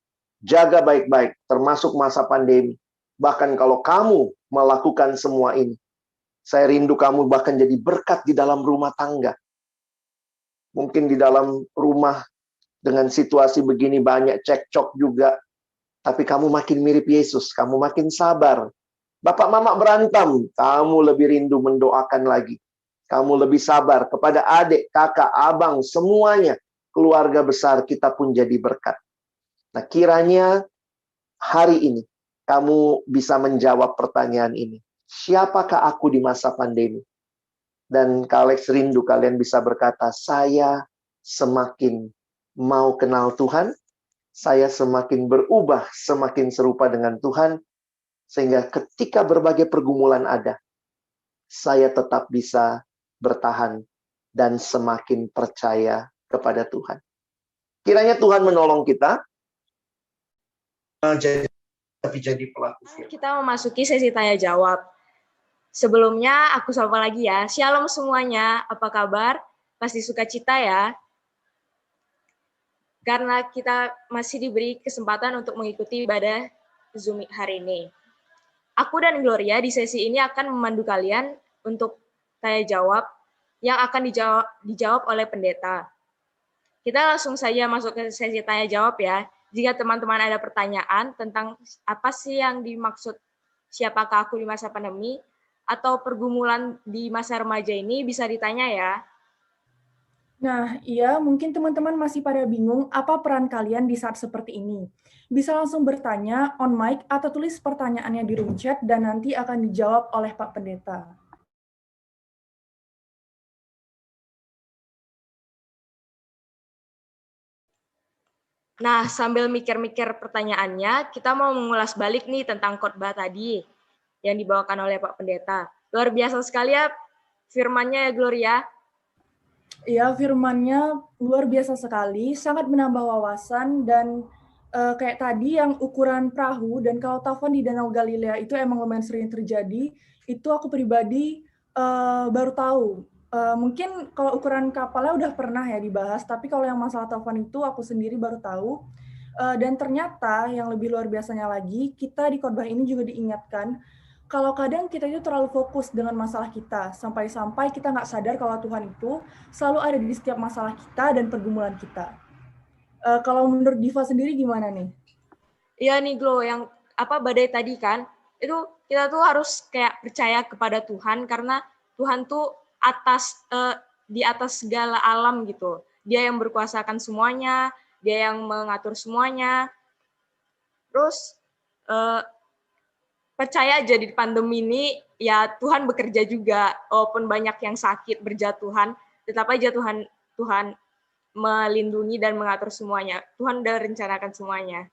jaga baik-baik, termasuk masa pandemi. Bahkan kalau kamu melakukan semua ini, saya rindu kamu bahkan jadi berkat di dalam rumah tangga. Mungkin di dalam rumah dengan situasi begini banyak cekcok juga. Tapi kamu makin mirip Yesus, kamu makin sabar. Bapak mama berantem, kamu lebih rindu mendoakan lagi. Kamu lebih sabar kepada adik, kakak, abang, semuanya. Keluarga besar kita pun jadi berkat. Nah, kiranya hari ini kamu bisa menjawab pertanyaan ini. Siapakah aku di masa pandemi? Dan Kak Alex rindu kalian bisa berkata, saya semakin mau kenal Tuhan, saya semakin berubah, semakin serupa dengan Tuhan, sehingga ketika berbagai pergumulan ada, saya tetap bisa bertahan dan semakin percaya kepada Tuhan. Kiranya Tuhan menolong kita, tapi jadi pelaku firman. Kita memasuki sesi tanya jawab. Sebelumnya aku sapa lagi ya. Shalom semuanya, apa kabar? Pasti sukacita ya. Karena kita masih diberi kesempatan untuk mengikuti ibadah Zoom hari ini. Aku dan Gloria di sesi ini akan memandu kalian untuk tanya jawab yang akan dijawab oleh pendeta. Kita langsung saja masuk ke sesi tanya jawab ya. Jika teman-teman ada pertanyaan tentang apa sih yang dimaksud siapakah aku di masa pandemi, atau pergumulan di masa remaja ini bisa ditanya ya. Nah, iya, mungkin teman-teman masih pada bingung apa peran kalian di saat seperti ini. Bisa langsung bertanya on mic atau tulis pertanyaannya di room chat dan nanti akan dijawab oleh Pak Pendeta. Nah, sambil mikir-mikir pertanyaannya, kita mau mengulas balik nih tentang khotbah tadi yang dibawakan oleh Pak Pendeta. Luar biasa sekali ya firman-nya ya, Gloria. Ya, firman-nya luar biasa sekali, sangat menambah wawasan dan kayak tadi yang ukuran perahu dan kalau taufan di Danau Galilea itu emang lumayan sering terjadi, itu aku pribadi baru tahu. Mungkin kalau ukuran kapalnya udah pernah ya dibahas, tapi kalau yang masalah taufan itu aku sendiri baru tahu. Dan ternyata yang lebih luar biasanya lagi, kita di khotbah ini juga diingatkan kalau kadang kita itu terlalu fokus dengan masalah kita, sampai-sampai kita nggak sadar kalau Tuhan itu selalu ada di setiap masalah kita dan pergumulan kita. Kalau menurut Diva sendiri gimana nih? Iya nih Glo, yang apa badai tadi kan, itu kita tuh harus kayak percaya kepada Tuhan karena Tuhan tuh di atas segala alam gitu. Dia yang berkuasakan semuanya, dia yang mengatur semuanya. Terus percaya aja di pandemi ini ya Tuhan bekerja juga, walaupun banyak yang sakit berjatuhan, tetap aja Tuhan melindungi dan mengatur semuanya. Tuhan udah rencanakan semuanya.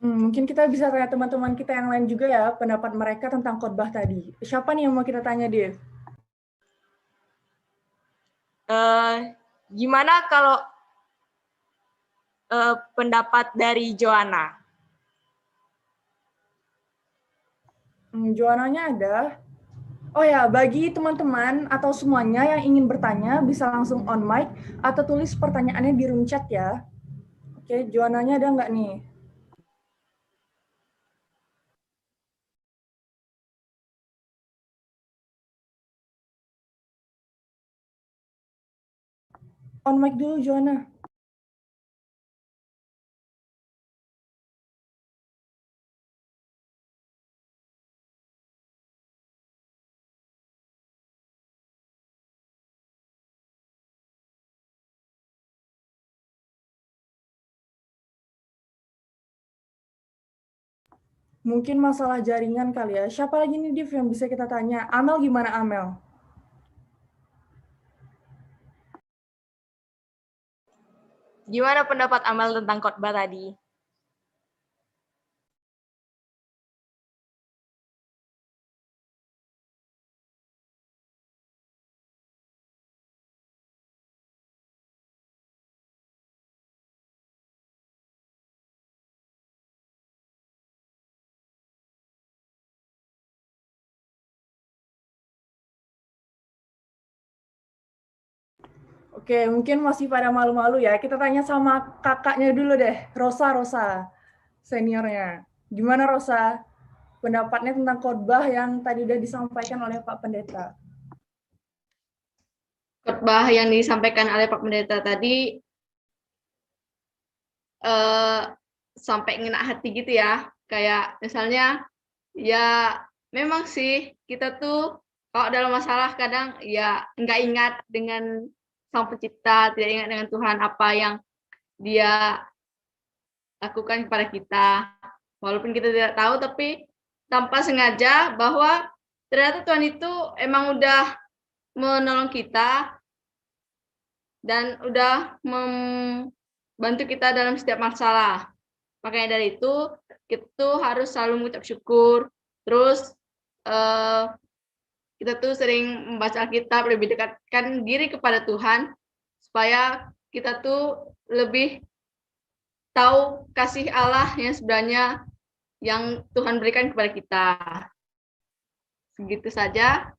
Mungkin kita bisa tanya teman-teman kita yang lain juga ya, pendapat mereka tentang khotbah tadi. Siapa nih yang mau kita tanya, Dev? Gimana kalau pendapat dari Joanna? Joananya ada. Oh ya, bagi teman-teman atau semuanya yang ingin bertanya, bisa langsung on mic atau tulis pertanyaannya di room chat ya. Oke, Joananya ada nggak nih? On mic dulu, Joanna. Mungkin masalah jaringan kali ya. Siapa lagi nih, Div, yang bisa kita tanya? Amel gimana, Amel? Gimana pendapat Amal tentang khotbah tadi? Oke, mungkin masih pada malu-malu ya. Kita tanya sama kakaknya dulu deh, Rosa, seniornya. Gimana Rosa? Pendapatnya tentang khotbah yang tadi udah disampaikan oleh Pak Pendeta. Khotbah yang disampaikan oleh Pak Pendeta tadi sampai ngena hati gitu ya. Kayak misalnya ya memang sih kita tuh kalau dalam masalah kadang ya nggak ingat dengan Sang Pencipta, tidak ingat dengan Tuhan apa yang Dia lakukan kepada kita. Walaupun kita tidak tahu, tapi tanpa sengaja bahwa ternyata Tuhan itu emang udah menolong kita dan udah membantu kita dalam setiap masalah. Makanya dari itu kita harus selalu mengucap syukur. Terus kita tuh sering membaca Alkitab, lebih dekatkan diri kepada Tuhan supaya kita tuh lebih tahu kasih Allah yang sebenarnya yang Tuhan berikan kepada kita. Segitu saja.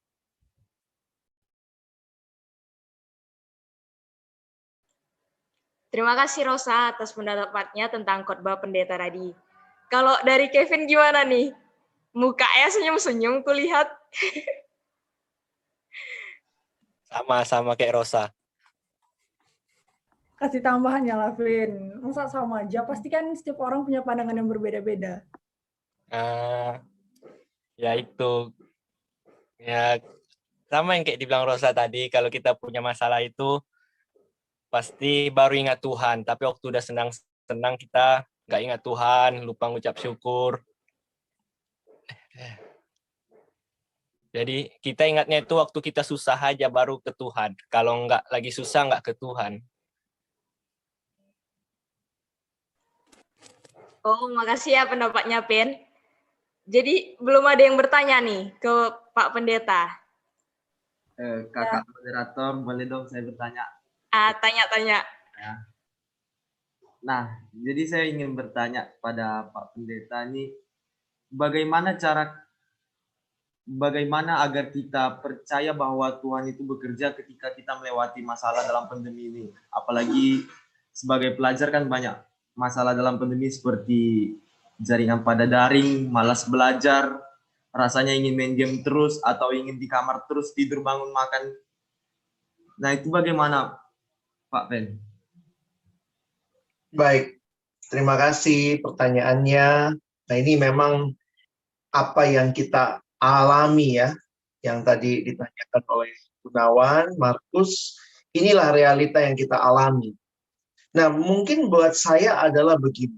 Terima kasih Rosa atas pendapatnya tentang khotbah pendeta tadi. Kalau dari Kevin gimana nih? Mukanya senyum-senyum kulihat. Sama-sama kayak Rosa. Kasih tambahannya lah, Vin. Masa sama aja? Pasti kan setiap orang punya pandangan yang berbeda-beda. Ya itu. Ya sama yang kayak dibilang Rosa tadi, kalau kita punya masalah itu pasti baru ingat Tuhan, tapi waktu udah senang-senang kita nggak ingat Tuhan, lupa ngucap syukur. Jadi kita ingatnya itu waktu kita susah aja baru ke Tuhan. Kalau nggak lagi susah nggak ke Tuhan. Oh, makasih ya pendapatnya, Pen. Jadi belum ada yang bertanya nih ke Pak Pendeta. Kakak moderator, boleh dong saya bertanya? Tanya-tanya. Ya. Nah, jadi saya ingin bertanya kepada Pak Pendeta ini, bagaimana agar kita percaya bahwa Tuhan itu bekerja ketika kita melewati masalah dalam pandemi ini? Apalagi sebagai pelajar kan banyak masalah dalam pandemi seperti jaringan pada daring, malas belajar, rasanya ingin main game terus atau ingin di kamar terus tidur bangun makan. Nah, itu bagaimana Pak Pen? Baik, terima kasih pertanyaannya. Nah, ini memang apa yang kita alami ya, yang tadi ditanyakan oleh Gunawan, Markus, inilah realita yang kita alami. Nah, mungkin buat saya adalah begini.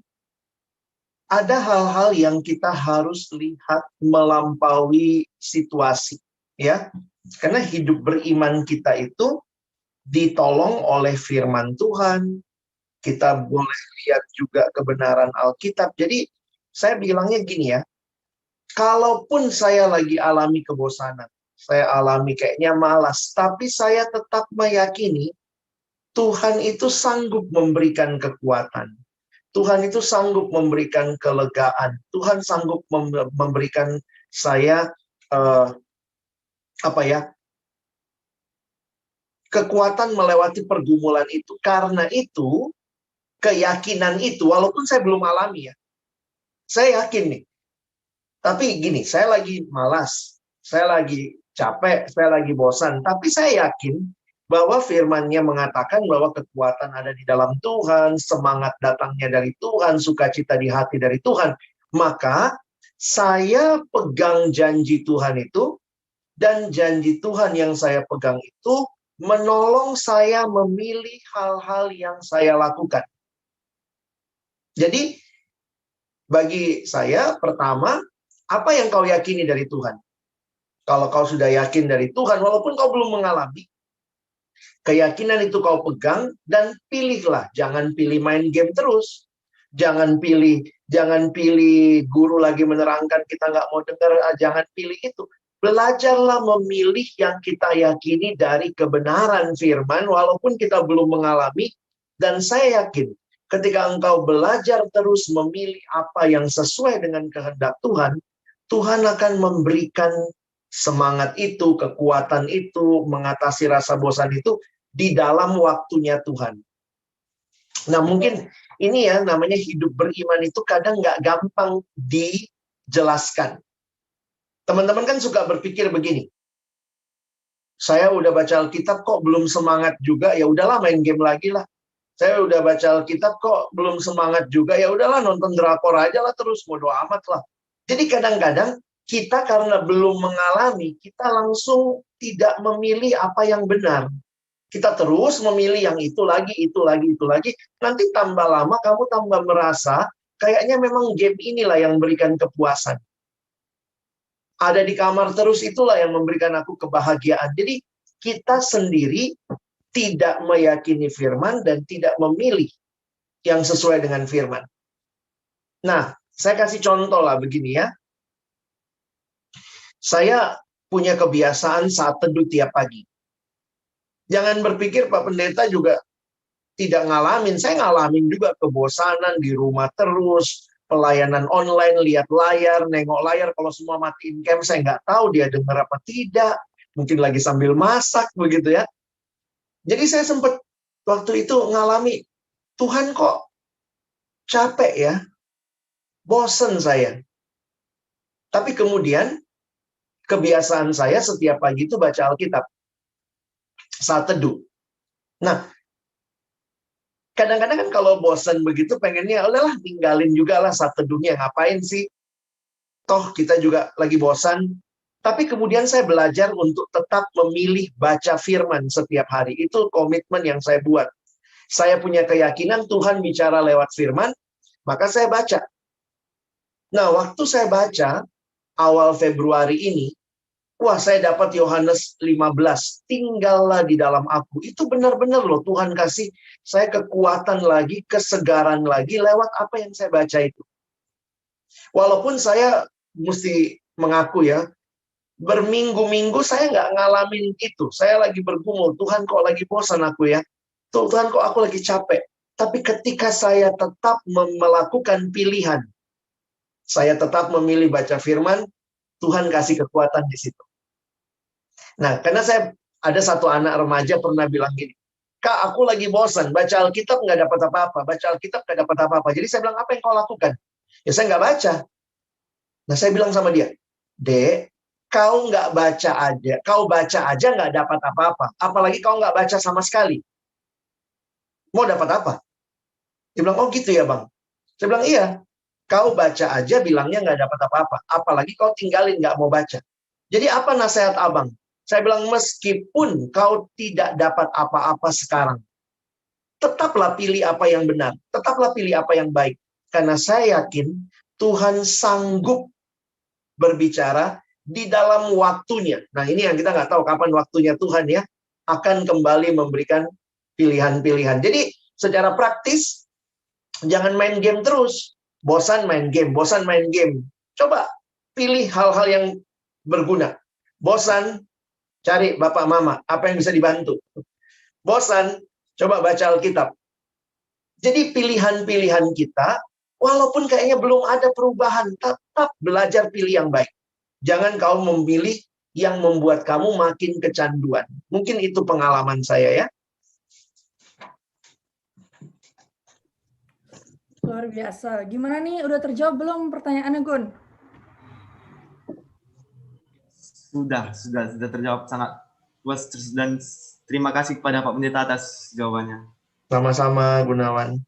Ada hal-hal yang kita harus lihat melampaui situasi, ya. Karena hidup beriman kita itu ditolong oleh firman Tuhan. Kita boleh lihat juga kebenaran Alkitab. Jadi, saya bilangnya gini ya, kalaupun saya lagi alami kebosanan, saya alami kayaknya malas, tapi saya tetap meyakini Tuhan itu sanggup memberikan kekuatan. Tuhan itu sanggup memberikan kelegaan. Tuhan sanggup memberikan saya kekuatan melewati pergumulan itu. Karena itu, keyakinan itu, walaupun saya belum alami ya, saya yakin nih. Tapi gini, saya lagi malas, saya lagi capek, saya lagi bosan. Tapi saya yakin bahwa firman-Nya mengatakan bahwa kekuatan ada di dalam Tuhan, semangat datangnya dari Tuhan, sukacita di hati dari Tuhan. Maka saya pegang janji Tuhan itu, dan janji Tuhan yang saya pegang itu menolong saya memilih hal-hal yang saya lakukan. Jadi, bagi saya, pertama, apa yang kau yakini dari Tuhan? Kalau kau sudah yakin dari Tuhan, walaupun kau belum mengalami, keyakinan itu kau pegang dan pilihlah. Jangan pilih main game terus. Jangan pilih guru lagi menerangkan kita nggak mau dengar. Jangan pilih itu. Belajarlah memilih yang kita yakini dari kebenaran firman, walaupun kita belum mengalami. Dan saya yakin, ketika engkau belajar terus memilih apa yang sesuai dengan kehendak Tuhan, Tuhan akan memberikan semangat itu, kekuatan itu, mengatasi rasa bosan itu di dalam waktunya Tuhan. Nah, mungkin ini ya namanya hidup beriman itu kadang nggak gampang dijelaskan. Teman-teman kan suka berpikir begini, saya udah baca Alkitab kok belum semangat juga, ya udahlah main game lagi lah. Saya udah baca Alkitab kok belum semangat juga, ya udahlah nonton drakor aja lah terus, bodo amat lah. Jadi kadang-kadang kita karena belum mengalami, kita langsung tidak memilih apa yang benar. Kita terus memilih yang itu lagi, itu lagi, itu lagi. Nanti tambah lama kamu tambah merasa kayaknya memang game inilah yang memberikan kepuasan. Ada di kamar terus itulah yang memberikan aku kebahagiaan. Jadi kita sendiri tidak meyakini firman dan tidak memilih yang sesuai dengan firman. Nah, saya kasih contoh lah begini ya. Saya punya kebiasaan saat teduh tiap pagi. Jangan berpikir Pak Pendeta juga tidak ngalamin, saya ngalamin juga kebosanan di rumah terus, pelayanan online, lihat layar, nengok layar, kalau semua matiin cam, saya nggak tahu dia dengar apa tidak, mungkin lagi sambil masak, begitu ya. Jadi saya sempat waktu itu ngalami, Tuhan kok capek ya, bosen saya. Tapi kemudian, kebiasaan saya setiap pagi itu baca Alkitab, saat teduh. Nah, kadang-kadang kan kalau bosen begitu pengennya, udahlah tinggalin juga lah saat teduhnya, ngapain sih? Toh kita juga lagi bosan. Tapi kemudian saya belajar untuk tetap memilih baca firman setiap hari. Itu komitmen yang saya buat. Saya punya keyakinan Tuhan bicara lewat firman, maka saya baca. Nah, waktu saya baca awal Februari ini, wah, saya dapat Yohanes 15, tinggallah di dalam aku. Itu benar-benar loh, Tuhan kasih saya kekuatan lagi, kesegaran lagi lewat apa yang saya baca itu. Walaupun saya mesti mengaku ya, berminggu-minggu saya nggak ngalamin itu. Saya lagi bergumul, Tuhan kok lagi bosan aku ya. Tuhan kok aku lagi capek. Tapi ketika saya tetap melakukan pilihan, saya tetap memilih baca firman, Tuhan kasih kekuatan di situ. Nah, karena saya ada satu anak remaja pernah bilang gini, Kak, aku lagi bosan, baca Alkitab nggak dapat apa-apa, baca Alkitab nggak dapat apa-apa. Jadi saya bilang, apa yang kau lakukan? Ya saya nggak baca. Nah, saya bilang sama dia, Dek, kau nggak baca aja, kau baca aja nggak dapat apa-apa. Apalagi kau nggak baca sama sekali. Mau dapat apa? Dia bilang, oh gitu ya Bang. Saya bilang, iya. Kau baca aja bilangnya nggak dapat apa-apa. Apalagi kau tinggalin nggak mau baca. Jadi apa nasihat Abang? Saya bilang, meskipun kau tidak dapat apa-apa sekarang, tetaplah pilih apa yang benar. Tetaplah pilih apa yang baik. Karena saya yakin Tuhan sanggup berbicara di dalam waktunya. Nah, ini yang kita nggak tahu kapan waktunya Tuhan ya, akan kembali memberikan pilihan-pilihan. Jadi, secara praktis, jangan main game terus. Bosan main game, bosan main game. Coba pilih hal-hal yang berguna. Bosan, cari bapak mama, apa yang bisa dibantu. Bosan, coba baca Alkitab. Jadi pilihan-pilihan kita, walaupun kayaknya belum ada perubahan, tetap belajar pilih yang baik. Jangan kau memilih yang membuat kamu makin kecanduan. Mungkin itu pengalaman saya ya. Luar biasa. Gimana nih? Udah terjawab belum pertanyaannya, Gun? Sudah terjawab sangat puas dan terima kasih kepada Pak Pendeta atas jawabannya. Sama-sama, Gunawan.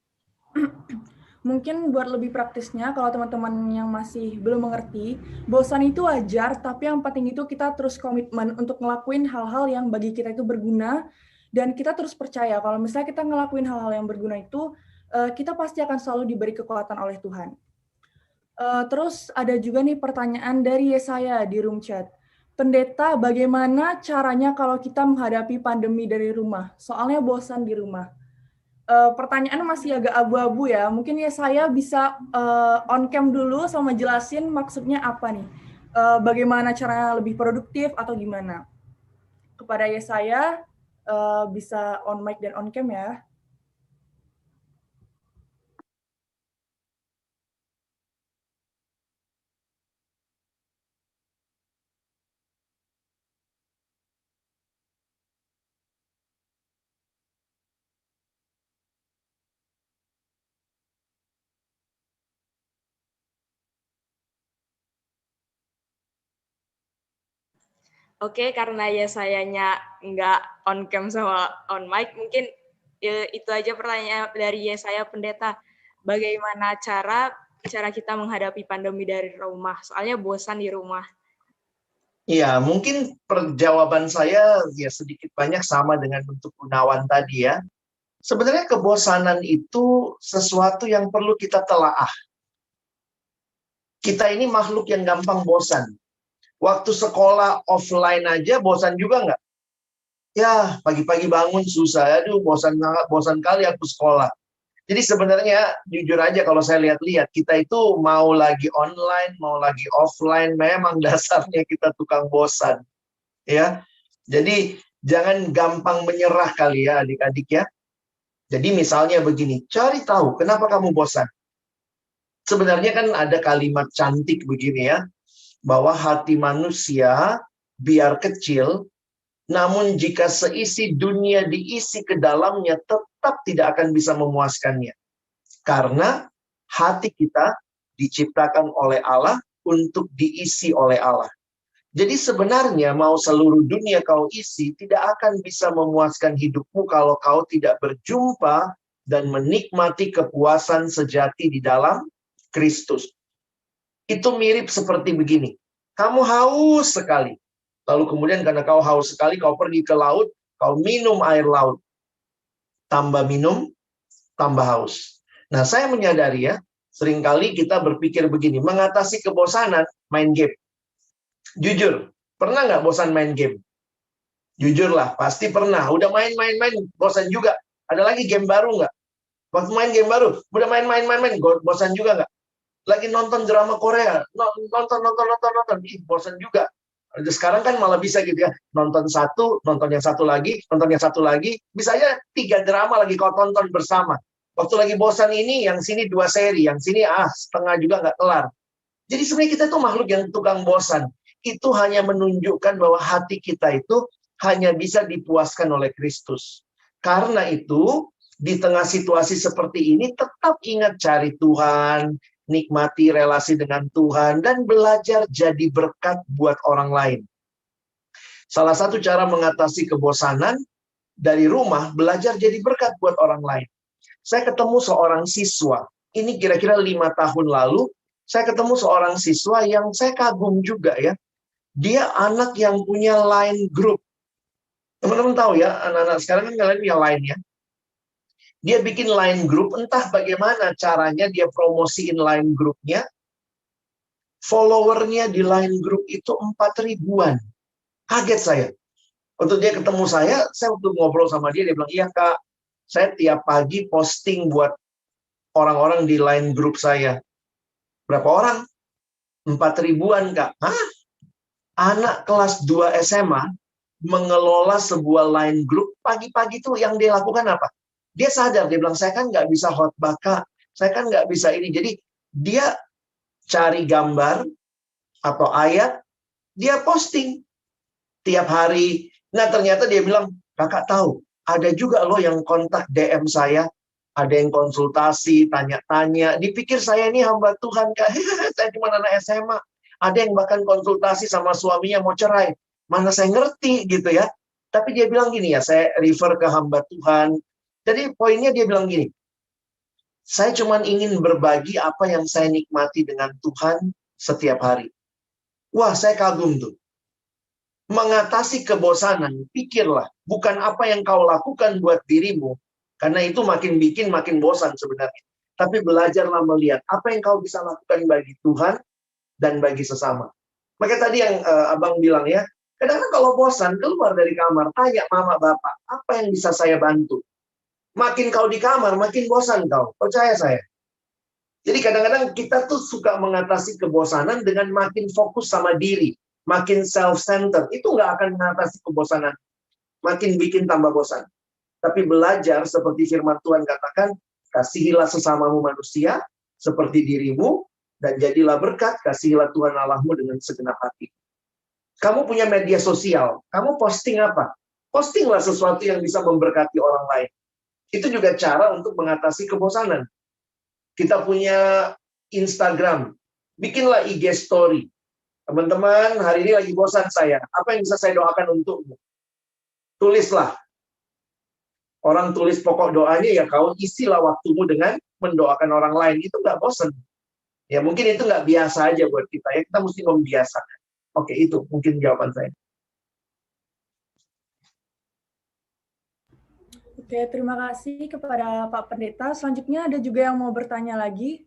Mungkin buat lebih praktisnya, kalau teman-teman yang masih belum mengerti, bosan itu wajar, tapi yang penting itu kita terus komitmen untuk ngelakuin hal-hal yang bagi kita itu berguna, dan kita terus percaya kalau misalnya kita ngelakuin hal-hal yang berguna itu, kita pasti akan selalu diberi kekuatan oleh Tuhan. Terus ada juga nih pertanyaan dari Yesaya di room chat. Pendeta, bagaimana caranya kalau kita menghadapi pandemi dari rumah? Soalnya bosan di rumah. Pertanyaan masih agak abu-abu ya. Mungkin Yesaya bisa on cam dulu sama jelasin maksudnya apa nih. Bagaimana caranya lebih produktif atau gimana? Kepada Yesaya, bisa on mic dan on cam ya. Oke, karena Yesayanya nggak on cam sama on mic, mungkin itu aja pertanyaan dari Yesaya Pendeta. Bagaimana cara kita menghadapi pandemi dari rumah? Soalnya bosan di rumah. Iya, mungkin perjawaban saya ya sedikit banyak sama dengan bentuk Gunawan tadi ya. Sebenarnya kebosanan itu sesuatu yang perlu kita telaah. Kita ini makhluk yang gampang bosan. Waktu sekolah offline aja bosan juga nggak? Ya, pagi-pagi bangun susah. Aduh, bosan kali aku sekolah. Jadi sebenarnya jujur aja kalau saya lihat-lihat, kita itu mau lagi online, mau lagi offline, memang dasarnya kita tukang bosan. Ya, jadi jangan gampang menyerah kali ya adik-adik ya. Jadi misalnya begini, cari tahu kenapa kamu bosan. Sebenarnya kan ada kalimat cantik begini ya, bahwa hati manusia biar kecil, namun jika seisi dunia diisi ke dalamnya, tetap tidak akan bisa memuaskannya. Karena hati kita diciptakan oleh Allah untuk diisi oleh Allah. Jadi sebenarnya mau seluruh dunia kau isi, tidak akan bisa memuaskan hidupmu kalau kau tidak berjumpa dan menikmati kepuasan sejati di dalam Kristus. Itu mirip seperti begini. Kamu haus sekali. Lalu kemudian karena kau haus sekali, kau pergi ke laut, kau minum air laut. Tambah minum, tambah haus. Nah, saya menyadari ya, seringkali kita berpikir begini, mengatasi kebosanan, main game. Jujur, pernah nggak bosan main game? Jujurlah, pasti pernah. Udah main, bosan juga. Ada lagi game baru nggak? Waktu main game baru, udah main, bosan juga nggak? Lagi nonton drama Korea, nonton, ih, bosan juga. Sekarang kan malah bisa gitu ya, nonton satu, nonton yang satu lagi, bisa aja 3 drama lagi kau tonton bersama. Waktu lagi bosan ini, yang sini 2 seri, yang sini setengah juga nggak kelar. Jadi sebenarnya kita tuh makhluk yang tukang bosan. Itu hanya menunjukkan bahwa hati kita itu hanya bisa dipuaskan oleh Kristus. Karena itu, di tengah situasi seperti ini, tetap ingat cari Tuhan, nikmati relasi dengan Tuhan, dan belajar jadi berkat buat orang lain. Salah satu cara mengatasi kebosanan dari rumah, belajar jadi berkat buat orang lain. Saya ketemu seorang siswa, ini kira-kira 5 tahun lalu, saya ketemu seorang siswa yang saya kagum juga ya. Dia anak yang punya line group. Teman-teman tahu ya, anak-anak sekarang kan kalian punya line ya. Dia bikin line group, entah bagaimana caranya dia promosiin line grupnya. Followernya di line group itu 4.000-an. Kaget saya. Waktu dia ketemu saya waktu ngobrol sama dia bilang, iya Kak, saya tiap pagi posting buat orang-orang di line group saya. Berapa orang? 4.000-an Kak. Hah? Anak kelas 2 SMA mengelola sebuah line group, pagi-pagi tuh yang dia lakukan apa? Dia sadar, dia bilang, saya kan nggak bisa khotbah Kak, saya kan nggak bisa ini. Jadi dia cari gambar atau ayat, dia posting tiap hari. Nah ternyata dia bilang, kakak tahu, ada juga loh yang kontak DM saya, ada yang konsultasi, tanya-tanya. Dipikir saya ini hamba Tuhan Kak, saya cuma anak SMA. Ada yang bahkan konsultasi sama suaminya mau cerai. Mana saya ngerti gitu ya. Tapi dia bilang gini ya, saya refer ke hamba Tuhan. Jadi poinnya dia bilang gini, saya cuma ingin berbagi apa yang saya nikmati dengan Tuhan setiap hari. Wah, saya kagum tuh. Mengatasi kebosanan, pikirlah, bukan apa yang kau lakukan buat dirimu, karena itu makin bikin makin bosan sebenarnya. Tapi belajarlah melihat apa yang kau bisa lakukan bagi Tuhan dan bagi sesama. Maka tadi yang abang bilang ya, kadang-kadang kalau bosan, keluar dari kamar, tanya mama bapak, apa yang bisa saya bantu? Makin kau di kamar, makin bosan kau. Percaya saya. Jadi kadang-kadang kita tuh suka mengatasi kebosanan dengan makin fokus sama diri. Makin self-centered. Itu nggak akan mengatasi kebosanan. Makin bikin tambah bosan. Tapi belajar seperti firman Tuhan katakan, kasihilah sesamamu manusia seperti dirimu, dan jadilah berkat, kasihilah Tuhan Allahmu dengan segenap hati. Kamu punya media sosial. Kamu posting apa? Postinglah sesuatu yang bisa memberkati orang lain. Itu juga cara untuk mengatasi kebosanan. Kita punya Instagram. Bikinlah IG story. Teman-teman, hari ini lagi bosan saya. Apa yang bisa saya doakan untukmu? Tulislah. Orang tulis pokok doanya ya kau isilah waktumu dengan mendoakan orang lain. Itu nggak bosan. Ya mungkin itu nggak biasa aja buat kita ya. Kita mesti membiasakan. Oke, itu mungkin jawaban saya. Oke, terima kasih kepada Pak Pendeta. Selanjutnya ada juga yang mau bertanya lagi.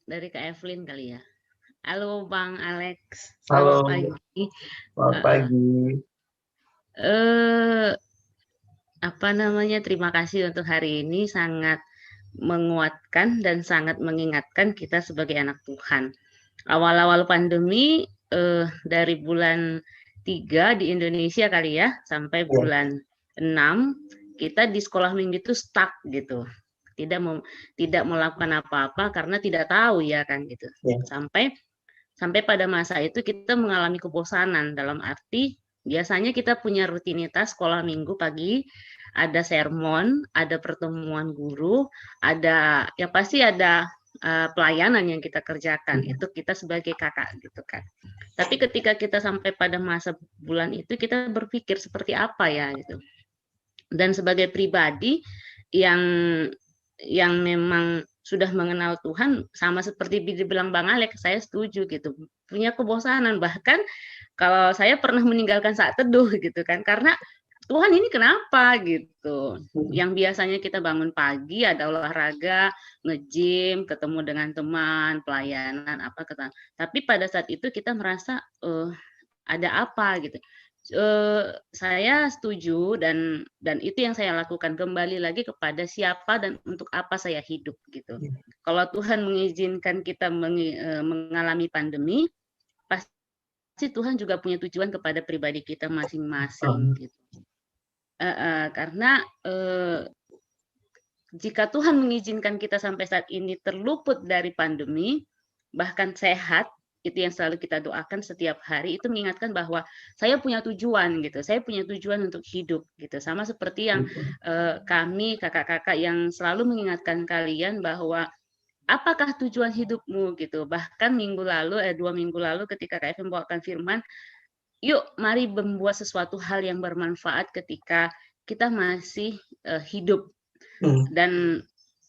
Dari Kak Evelyn kali ya. Halo Bang Alex. Halo. Selamat pagi. Selamat pagi. Terima kasih untuk hari ini, sangat menguatkan dan sangat mengingatkan kita sebagai anak Tuhan. Awal-awal pandemi dari bulan 3 di Indonesia kali ya, sampai bulan 6 kita di sekolah minggu itu stuck gitu. Tidak melakukan apa-apa karena tidak tahu ya kan gitu. Sampai pada masa itu kita mengalami kebosanan, dalam arti biasanya kita punya rutinitas sekolah minggu pagi, ada sermon, ada pertemuan guru, ada ya pasti ada pelayanan yang kita kerjakan. Itu kita sebagai kakak gitu kan. Tapi ketika kita sampai pada masa bulan itu, kita berpikir seperti apa ya gitu. Dan sebagai pribadi yang memang sudah mengenal Tuhan, sama seperti dibilang Bang Alex, saya setuju gitu, punya kebosanan, bahkan kalau saya pernah meninggalkan saat teduh gitu kan, karena Tuhan ini kenapa gitu, yang biasanya kita bangun pagi ada olahraga, nge-gym, ketemu dengan teman, pelayanan apa kata, tapi pada saat itu kita merasa ada apa gitu. Saya setuju dan itu yang saya lakukan, kembali lagi kepada siapa dan untuk apa saya hidup gitu. Kalau Tuhan mengizinkan kita mengalami pandemi, pasti Tuhan juga punya tujuan kepada pribadi kita masing-masing gitu. Karena jika Tuhan mengizinkan kita sampai saat ini terluput dari pandemi, bahkan sehat, itu yang selalu kita doakan setiap hari, itu mengingatkan bahwa saya punya tujuan gitu, saya punya tujuan untuk hidup gitu, sama seperti yang kami kakak-kakak yang selalu mengingatkan kalian bahwa apakah tujuan hidupmu gitu. Bahkan 2 minggu lalu ketika Kak Evan membawakan firman, yuk mari membuat sesuatu hal yang bermanfaat ketika kita masih hidup.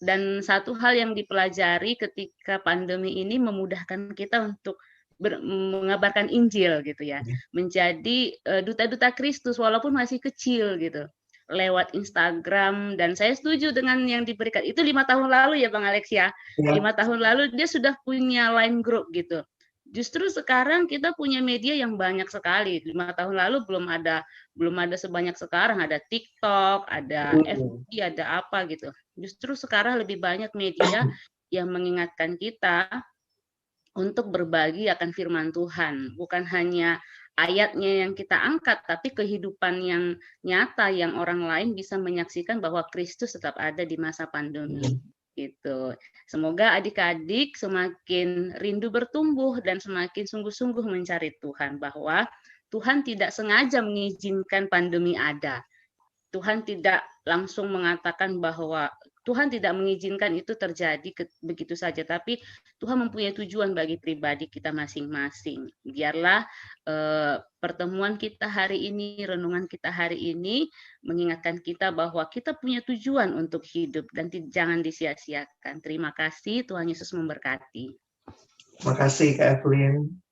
Dan satu hal yang dipelajari ketika pandemi ini memudahkan kita untuk mengabarkan Injil gitu ya, menjadi duta-duta Kristus walaupun masih kecil gitu, lewat Instagram. Dan saya setuju dengan yang diberikan itu 5 tahun lalu ya Bang Alex ya, 5 tahun lalu dia sudah punya line group gitu. Justru sekarang kita punya media yang banyak sekali. 5 tahun lalu belum ada sebanyak sekarang, ada TikTok, ada FB, ada apa gitu. Justru sekarang lebih banyak media yang mengingatkan kita untuk berbagi akan firman Tuhan. Bukan hanya ayatnya yang kita angkat, tapi kehidupan yang nyata yang orang lain bisa menyaksikan bahwa Kristus tetap ada di masa pandemi. Gitu. Semoga adik-adik semakin rindu bertumbuh dan semakin sungguh-sungguh mencari Tuhan, bahwa Tuhan tidak sengaja mengizinkan pandemi ada. Tuhan tidak langsung mengatakan bahwa Tuhan tidak mengizinkan itu terjadi begitu saja, tapi Tuhan mempunyai tujuan bagi pribadi kita masing-masing. Biarlah pertemuan kita hari ini, renungan kita hari ini mengingatkan kita bahwa kita punya tujuan untuk hidup dan jangan disia-siakan. Terima kasih, Tuhan Yesus memberkati. Terima kasih Kak Evelyn.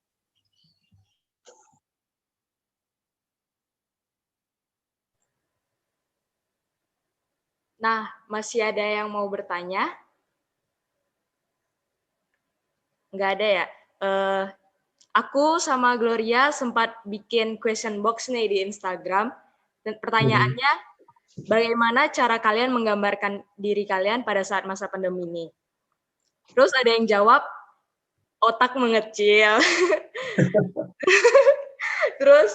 Nah, masih ada yang mau bertanya? Nggak ada ya? Aku sama Gloria sempat bikin question box nih di Instagram. Dan pertanyaannya, bagaimana cara kalian menggambarkan diri kalian pada saat masa pandemi ini? Terus ada yang jawab, otak mengecil. Terus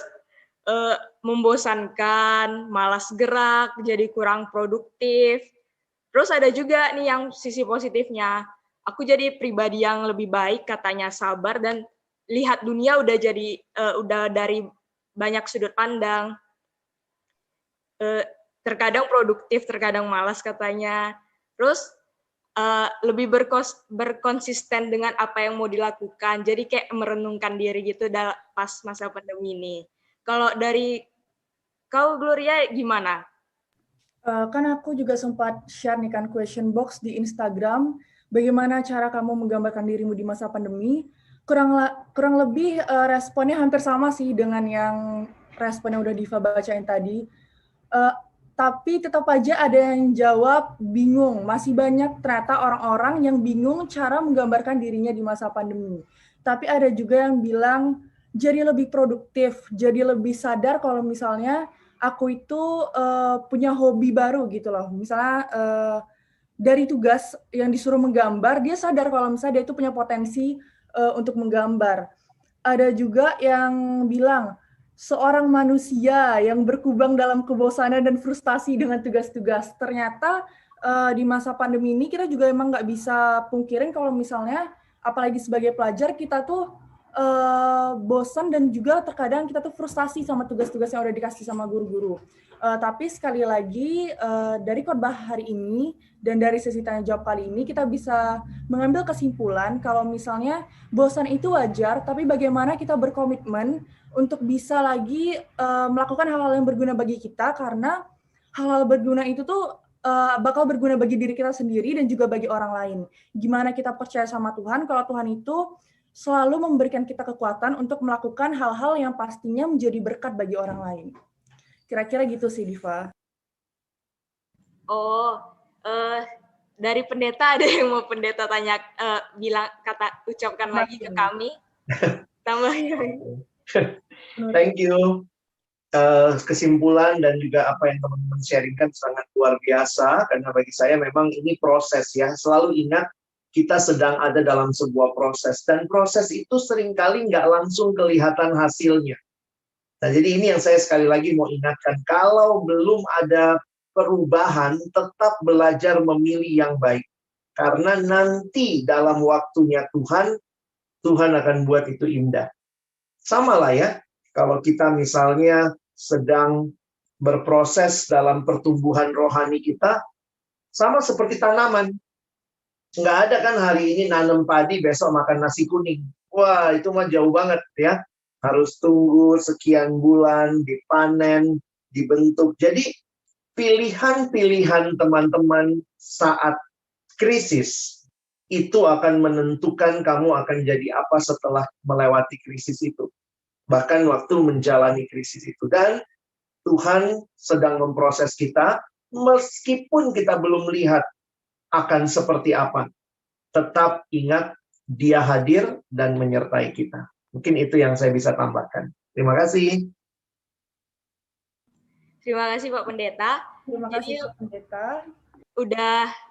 membosankan, malas gerak, jadi kurang produktif. Terus ada juga nih yang sisi positifnya, aku jadi pribadi yang lebih baik, katanya sabar dan lihat dunia udah dari banyak sudut pandang. Terkadang produktif, terkadang malas katanya. Terus lebih berkonsisten dengan apa yang mau dilakukan. Jadi kayak merenungkan diri gitu pas masa pandemi ini. Kalau dari kau Gloria gimana? Kan aku juga sempat share nih kan question box di Instagram, bagaimana cara kamu menggambarkan dirimu di masa pandemi. Kurang lebih responnya hampir sama sih dengan yang responnya udah Diva bacain tadi. Tapi tetap aja ada yang jawab bingung. Masih banyak ternyata orang-orang yang bingung cara menggambarkan dirinya di masa pandemi. Tapi ada juga yang bilang jadi lebih produktif, jadi lebih sadar kalau misalnya aku itu punya hobi baru gitu loh. Misalnya dari tugas yang disuruh menggambar, dia sadar kalau misalnya dia itu punya potensi untuk menggambar. Ada juga yang bilang, seorang manusia yang berkubang dalam kebosanan dan frustasi dengan tugas-tugas. Ternyata di masa pandemi ini kita juga emang nggak bisa pungkirin kalau misalnya, apalagi sebagai pelajar, kita tuh bosan dan juga terkadang kita tuh frustasi sama tugas-tugas yang udah dikasih sama guru-guru. Tapi sekali lagi dari khotbah hari ini dan dari sesi tanya jawab kali ini kita bisa mengambil kesimpulan kalau misalnya bosan itu wajar, tapi bagaimana kita berkomitmen untuk bisa lagi melakukan hal-hal yang berguna bagi kita, karena hal-hal berguna itu tuh bakal berguna bagi diri kita sendiri dan juga bagi orang lain. Gimana kita percaya sama Tuhan kalau Tuhan itu selalu memberikan kita kekuatan untuk melakukan hal-hal yang pastinya menjadi berkat bagi orang lain. Kira-kira gitu sih, Diva. Oh, dari pendeta ada yang mau pendeta tanya, ucapkan lagi ke kami? Tambahin. Thank you. Kesimpulan dan juga apa yang teman-teman sharingkan sangat luar biasa, karena bagi saya memang ini proses ya. Selalu ingat kita sedang ada dalam sebuah proses, dan proses itu seringkali nggak langsung kelihatan hasilnya. Nah, jadi ini yang saya sekali lagi mau ingatkan, kalau belum ada perubahan, tetap belajar memilih yang baik. Karena nanti dalam waktunya Tuhan akan buat itu indah. Sama lah ya, kalau kita misalnya sedang berproses dalam pertumbuhan rohani kita, sama seperti tanaman. Nggak ada kan hari ini nanam padi, besok makan nasi kuning. Wah, itu mah jauh banget ya. Harus tunggu sekian bulan, dipanen, dibentuk. Jadi pilihan-pilihan teman-teman saat krisis itu akan menentukan kamu akan jadi apa setelah melewati krisis itu. Bahkan waktu menjalani krisis itu. Dan Tuhan sedang memproses kita, meskipun kita belum lihat akan seperti apa. Tetap ingat, Dia hadir dan menyertai kita. Mungkin itu yang saya bisa tambahkan. Terima kasih. Terima kasih Pak Pendeta. Terima kasih Pak Pendeta.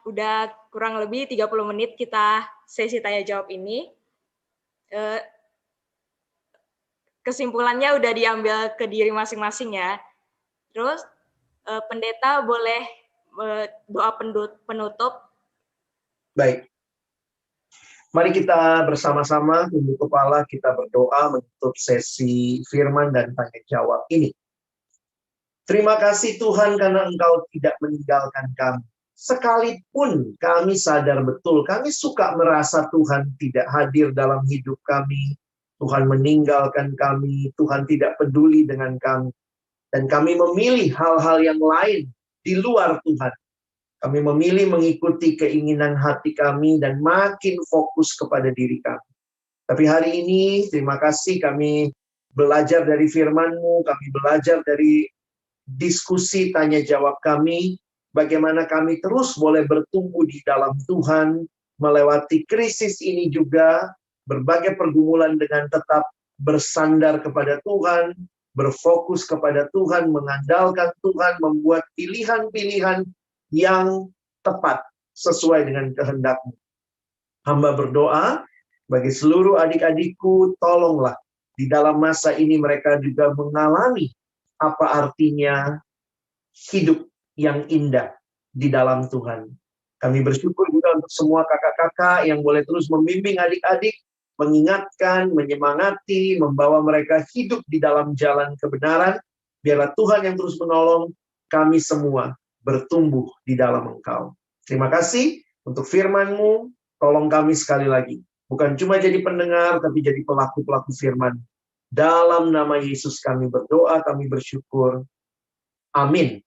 Udah kurang lebih 30 menit kita sesi tanya jawab ini. Kesimpulannya udah diambil ke diri masing-masing ya. Terus Pendeta boleh doa penutup. Baik. Mari kita bersama-sama tunduk kepala, kita berdoa menutup sesi firman dan tanya jawab ini. Terima kasih Tuhan karena Engkau tidak meninggalkan kami. Sekalipun kami sadar betul, kami suka merasa Tuhan tidak hadir dalam hidup kami. Tuhan meninggalkan kami, Tuhan tidak peduli dengan kami. Dan kami memilih hal-hal yang lain di luar Tuhan. Kami memilih mengikuti keinginan hati kami dan makin fokus kepada diri kami. Tapi hari ini, terima kasih kami belajar dari firman-Mu, kami belajar dari diskusi tanya jawab kami, bagaimana kami terus boleh bertumbuh di dalam Tuhan, melewati krisis ini juga, berbagai pergumulan dengan tetap bersandar kepada Tuhan, berfokus kepada Tuhan, mengandalkan Tuhan, membuat pilihan-pilihan yang tepat sesuai dengan kehendak-Mu. Hamba berdoa bagi seluruh adik-adikku, tolonglah di dalam masa ini mereka juga mengalami apa artinya hidup yang indah di dalam Tuhan. Kami bersyukur juga untuk semua kakak-kakak yang boleh terus membimbing adik-adik, mengingatkan, menyemangati, membawa mereka hidup di dalam jalan kebenaran. Biarlah Tuhan yang terus menolong kami semua bertumbuh di dalam Engkau. Terima kasih untuk firman-Mu. Tolong kami sekali lagi. Bukan cuma jadi pendengar, tapi jadi pelaku-pelaku firman. Dalam nama Yesus kami berdoa, kami bersyukur. Amin.